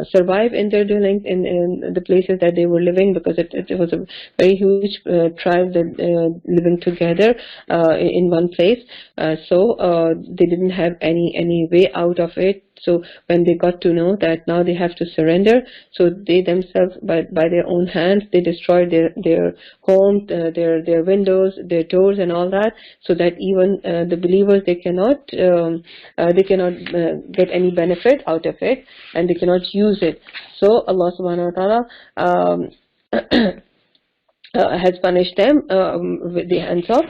survive in their dueling in the places that they were living, because it was a very huge tribe that living together in one place. So they didn't have any way out of it. So when they got to know that now they have to surrender, so they themselves, by their own hands, they destroyed their homes, their windows, their doors, and all that, so that even the believers, they cannot get any benefit out of it, and they cannot use it. So Allah subhanahu wa ta'ala has punished them with the hands of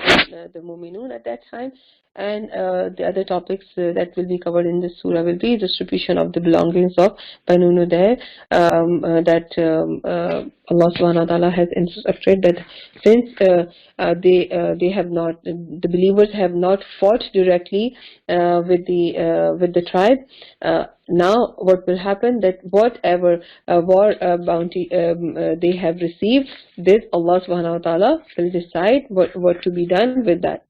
the Mu'minun at that time. And the other topics that will be covered in this surah will be distribution of the belongings of Banu Nadir, that Allah subhanahu wa ta'ala has instructed that since they have not, the believers have not fought directly with the tribe, now what will happen, that whatever war bounty they have received, this Allah subhanahu wa ta'ala will decide what to be done with that.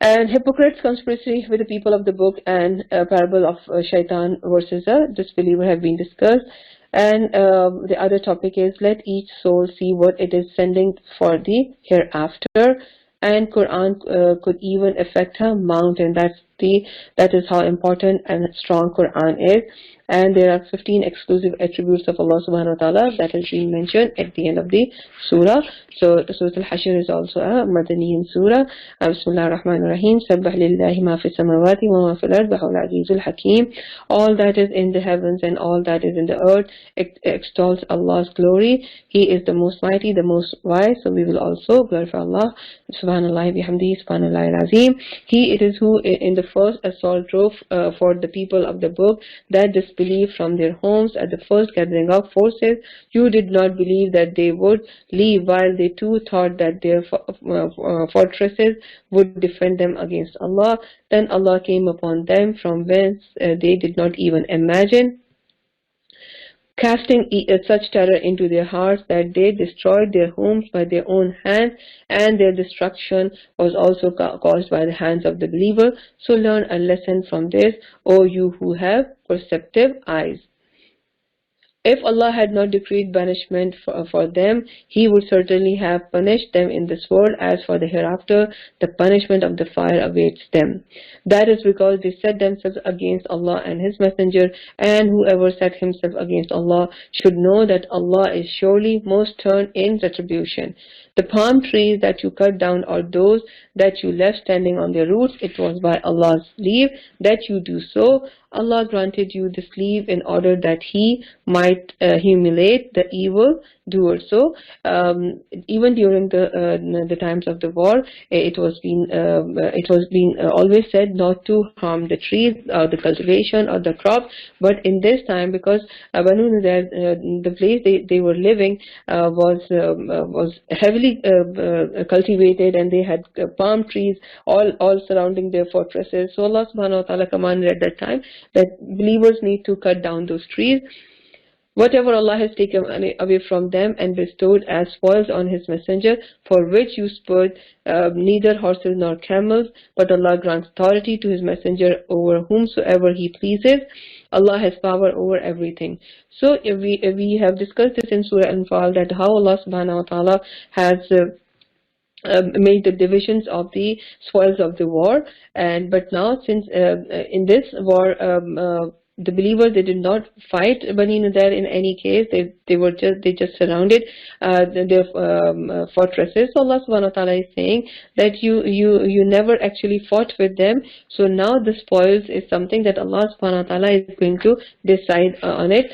And hypocrites' conspiracy with the people of the book, and parable of Shaitan versus a disbeliever have been discussed. And the other topic is, let each soul see what it is sending for the hereafter. And Quran could even affect a mountain. That's that is how important and strong Quran is. And there are 15 exclusive attributes of Allah subhanahu wa ta'ala that has been mentioned at the end of the surah. So Surah Al-Hashr is also a Madaniyan surah. Bismillah ar-Rahman ar-Rahim. Sabbah lillahi ma fi samawati wa ma fi al-ard wa huwa al-azizul hakim. All that is in the heavens and all that is in the earth extols Allah's glory. He is the most mighty, the most wise. So we will also glorify Allah. Subhanallah bihamdi, subhanallah al-azim. He it is who in the first assault drove for the people of the book that disbelieved from their homes at the first gathering of forces. You did not believe that they would leave, while they too thought that their fortresses would defend them against Allah. Then Allah came upon them from whence they did not even imagine, casting such terror into their hearts that they destroyed their homes by their own hands, and their destruction was also caused by the hands of the believer. So learn a lesson from this, O you who have perceptive eyes. If Allah had not decreed banishment for them, He would certainly have punished them in this world. As for the hereafter, the punishment of the fire awaits them. That is because they set themselves against Allah and His Messenger, and whoever set himself against Allah should know that Allah is surely most stern in retribution. The palm trees that you cut down are those that you left standing on their roots. It was by Allah's leave that you do so. Allah granted you this leave in order that He might humiliate the evil doers. So even during the times of the war, it was being always said not to harm the trees or the cultivation or the crop. But in this time, because Banu Nadir, the place they were living was heavily cultivated, and they had palm trees all surrounding their fortresses. So Allah subhanahu wa ta'ala commanded at that time that believers need to cut down those trees. Whatever Allah has taken away from them and bestowed as spoils on His Messenger, for which you spurred neither horses nor camels, but Allah grants authority to His Messenger over whomsoever He pleases. Allah has power over everything. So we have discussed this in Surah Anfal, that how Allah subhanahu wa ta'ala has made the divisions of the spoils of the war. But now, since in this war the believers, they did not fight Bani Nadir in any case. They just surrounded their fortresses. So Allah subhanahu wa ta'ala is saying that you never actually fought with them. So now the spoils is something that Allah subhanahu wa ta'ala is going to decide on it.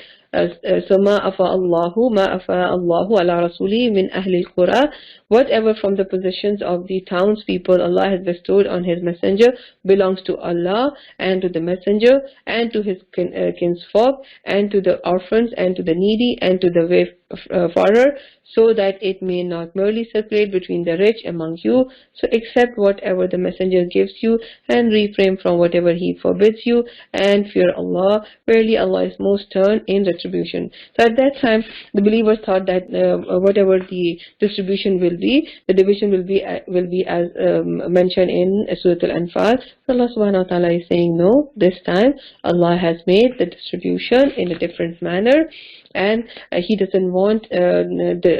So ma afa Allahu ala rasuli min ahli al-qura, whatever from the possessions of the townspeople Allah has bestowed on His Messenger belongs to Allah and to the Messenger and to His kinsfolk and to the orphans and to the needy and to the wayfarer, so that it may not merely circulate between the rich among you. So accept whatever the Messenger gives you and refrain from whatever he forbids you, and fear Allah. Verily Allah is most stern in retribution. So at that time the believers thought that whatever the distribution will be, the division will be as mentioned in Surah Al-Anfal. Allah subhanahu wa ta'ala is saying no, this time Allah has made the distribution in a different manner, and He doesn't want the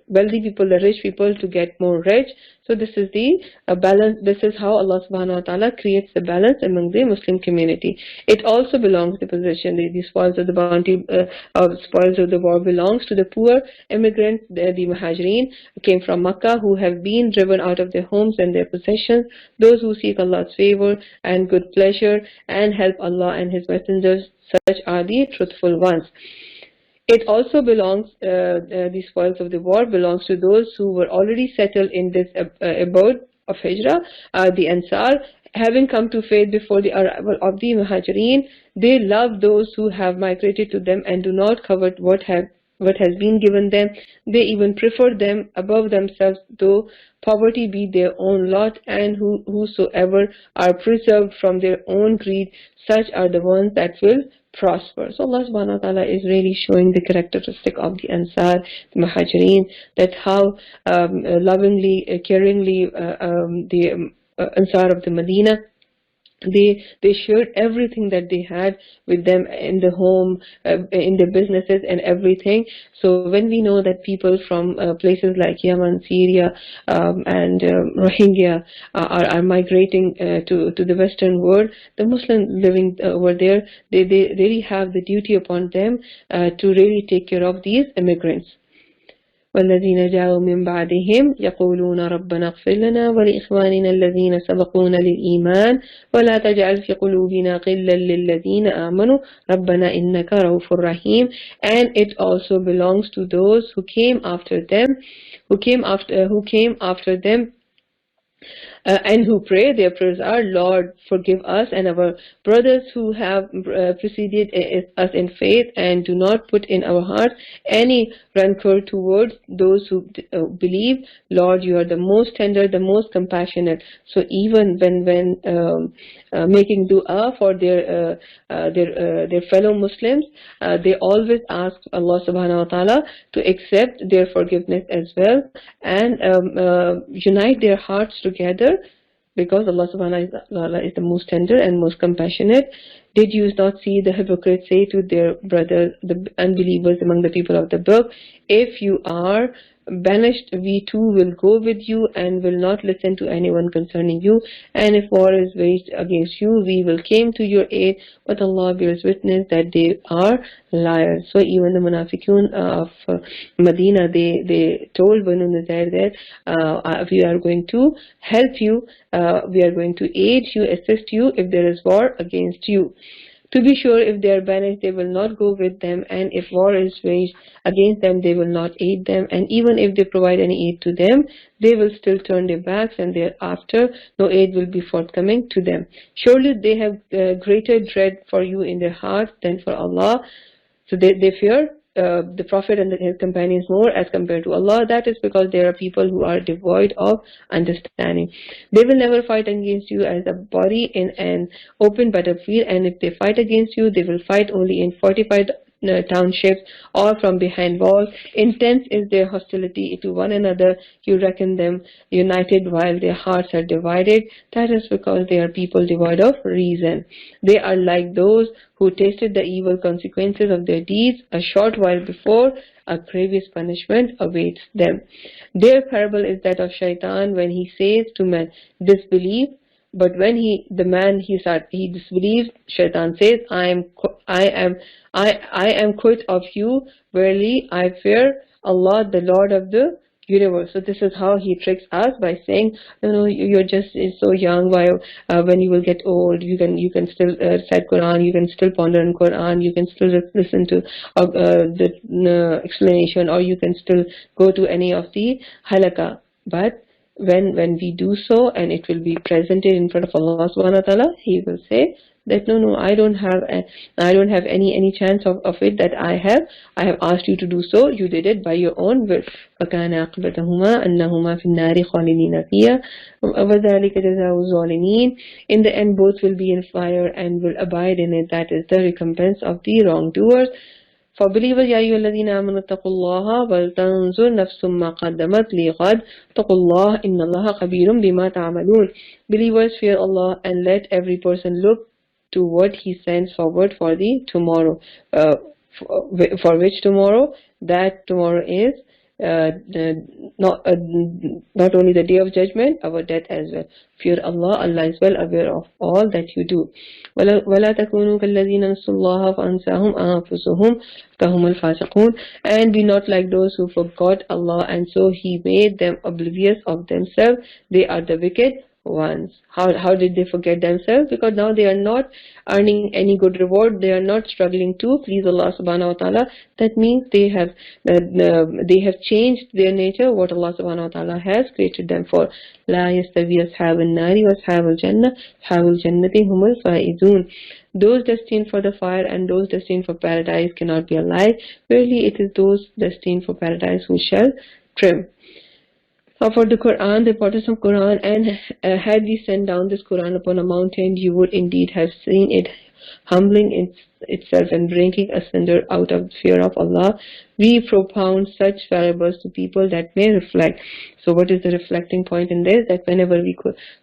wealthy people, the rich people, to get more rich. So this is the balance. This is how Allah subhanahu wa ta'ala creates the balance among the Muslim community. It also belongs, the possession, the spoils of the bounty, spoils of the war belongs to the poor immigrants, the muhajirin, came from Makkah, who have been driven out of their homes and their possessions, those who seek Allah's favor and good pleasure and help Allah and His messengers. Such are the truthful ones. It also belongs, the spoils of the war belongs to those who were already settled in this abode of Hijrah, the Ansar, having come to faith before the arrival of the Muhajirin. They love those who have migrated to them and do not covet what has been given them. They even prefer them above themselves, though poverty be their own lot, and whosoever are preserved from their own greed, such are the ones that will prosper. So Allah subhanahu wa ta'ala is really showing the characteristic of the Ansar, the Muhajirin, that how lovingly, caringly the Ansar of the Medina, They shared everything that they had with them in the home, in their businesses and everything. So when we know that people from places like Yemen, Syria, and Rohingya are migrating to the Western world, the Muslims living over there, they really have the duty upon them to really take care of these immigrants. والذين جاءوا من بعدهم يقولون ربنا اغفر لنا ولإخواننا الذين سبقونا للإيمان ولا تجعل في قلوبنا غلا للذين آمنوا ربنا إنك رؤوف رحيم. And it also belongs to those who came after them, who came after them, and who pray. Their prayers are, Lord, forgive us and our brothers who have preceded us in faith, and do not put in our hearts any rancor towards those who believe. Lord, you are the most tender, the most compassionate. So even when making dua for their fellow Muslims, they always ask Allah subhanahu wa ta'ala to accept their forgiveness as well, and unite their hearts together, because Allah subhanahu wa ta'ala is the most tender and most compassionate. Did you not see the hypocrites say to their brothers, the unbelievers among the people of the book, if you are banished, we too will go with you and will not listen to anyone concerning you, and if war is waged against you, we will come to your aid, but Allah bears witness that they are liars. So even the munafiqun of Medina, they told Banu Nazair that we are going to help you, we are going to aid you, assist you if there is war against you. To be sure, if they are banished, they will not go with them, and if war is waged against them, they will not aid them, and even if they provide any aid to them, they will still turn their backs, and thereafter no aid will be forthcoming to them. Surely they have greater dread for you in their hearts than for Allah. So they fear the Prophet and his companions more as compared to Allah. That is because there are people who are devoid of understanding. They will never fight against you as a body in an open battlefield, and if they fight against you, they will fight only in fortified townships or from behind walls. Intense is their hostility to one another. You reckon them united while their hearts are divided. That is because they are people devoid of reason. They are like those who tasted the evil consequences of their deeds a short while before. A grievous punishment awaits them. Their parable is that of Shaitan when he says to men, disbelieve. But when he disbelieves, Shaitan says, I am quit of you. Verily, I fear Allah, the Lord of the universe. So this is how he tricks us by saying, you're just so young. Why, when you will get old, you can still recite Quran, you can still ponder in Quran, you can still listen to the explanation, or you can still go to any of the halaqah. But when we do so, and it will be presented in front of Allah subhanahu wa ta'ala, he will say that no, I don't have any chance of it, that I have asked you to do so, you did it by your own will. فَكَانَ عَاقِبَتَهُمَا أَنَّهُمَا فِي النَّارِ خَالِدِينَ فِيهَا وَذَلِكَ جَزَاءُ الظَّالِمِينَ. In the end, both will be in fire and will abide in it. That is the recompense of the wrongdoers. For believers, يا أيها الذين آمنوا اتقوا الله ولتنظر نفس ما قدمت لغد اتقوا الله إن الله خبير بما تعملون. Believers, fear Allah and let every person look to what he sends forward for the tomorrow. For which tomorrow? That tomorrow is not only the day of judgment, our death as well. Fear Allah. Allah is well aware of all that you do. وَلَا تَكُونُوا كَالَّذِينَ نَسُوا اللَّهَ فَأَنْسَاهُمْ أَنفُسَهُمْ فَهُمُ الْفَاسِقُونَ. And be not like those who forgot Allah, and so He made them oblivious of themselves. They are the wicked ones. How did they forget themselves? Because now they are not earning any good reward. They are not struggling to please Allah subhanahu wa ta'ala. That means they have changed their nature, what Allah subhanahu wa ta'ala has created them for. لا يستوي أصحاب النار وأصحاب الجنة أصحاب الجنة هم الفائزون. Those destined for the fire and those destined for paradise cannot be alike. Verily, it is those destined for paradise who shall trim. For the Quran, the importance of Quran, and had we sent down this Quran upon a mountain, you would indeed have seen it humbling itself and breaking asunder out of fear of Allah. We propound such parables to people that may reflect. So what is the reflecting point in this? That whenever we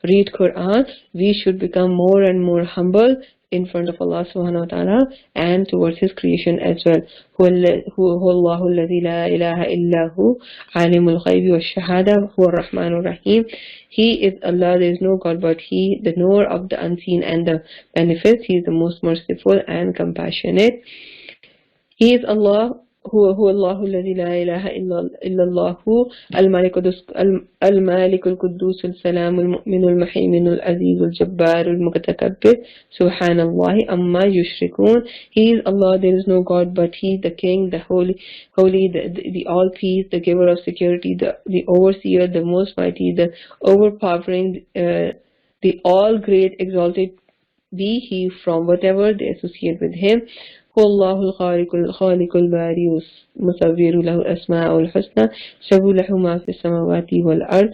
read Quran, we should become more and more humble in front of Allah subhanahu wa ta'ala and towards his creation as well. هو الله الذي لا إله إلا هو عالم الغيب والشهادة هو الرحمن الرحيم. He is Allah, there is no God but He, the knower of the unseen and the benefits. He is the most merciful and compassionate. He is Allah هو الله الذي لا إله إلا الله الملك القدوس السلام المؤمن المهيمن العزيز الجبار المتكبر سبحان الله أما يشركون. He is Allah, there is no God but He, the King, the holy, the all peace, the giver of security, the overseer, the most mighty, the overpowering, the all great, exalted be He from whatever they associate with Him. هو الله الخالق البارئ المصور له الأسماء الحسنى يسبح له ما في السماوات والأرض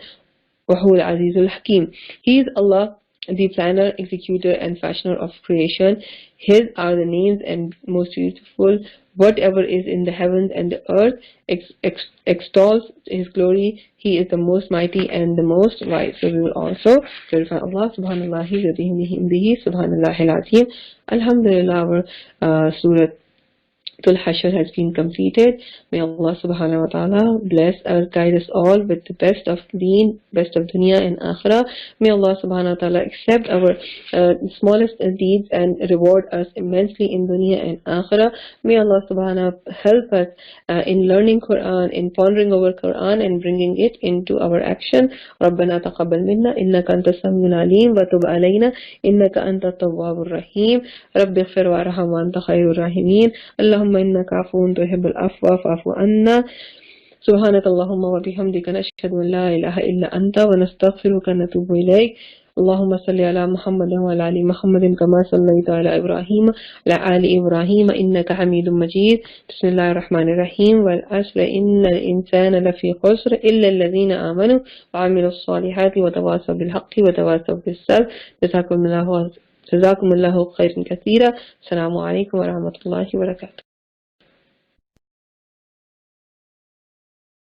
وهو العزيز الحكيم. He is Allah, the planner, executor and fashioner of creation. His are the names and most beautiful. Whatever is in the heavens and the earth extols His glory. He is the most mighty and the most wise. So we will also glorify Allah subhanallah wa bihamdihi subhanallahil azim. Alhamdulillah, our Surah Al-Hashr has been completed. May Allah subhanahu wa ta'ala bless us, guide us all with the best of deen, best of dunya and akhirah. May Allah subhanahu wa ta'ala accept our smallest deeds and reward us immensely in dunya and akhirah. May Allah subhanahu wa ta'ala help us in learning Quran, in pondering over Quran and bringing it into our action. ربنا تقبل منا إنك أنت السميع العليم وتب علينا إنك أنت التواب الرحيم رب اغفر وارحم وأنت خير الراحمين اللهم إنك عفو تحب العفو فاعف عنا سبحانك اللهم وبحمدك نشهد أن لا إله إلا أنت ونستغفرك ونتوب إليك اللهم صل على محمد وعلى آل محمد كما صليت على إبراهيم وعلى آل إبراهيم إنك حميد مجيد بسم الله الرحمن الرحيم والعصر إن الإنسان لفي خسر إلا الذين آمنوا وعملوا الصالحات وتواصوا بالحق وتواصوا بالصبر جزاكم الله خيرا كثيرا السلام عليكم ورحمة الله وبركاته.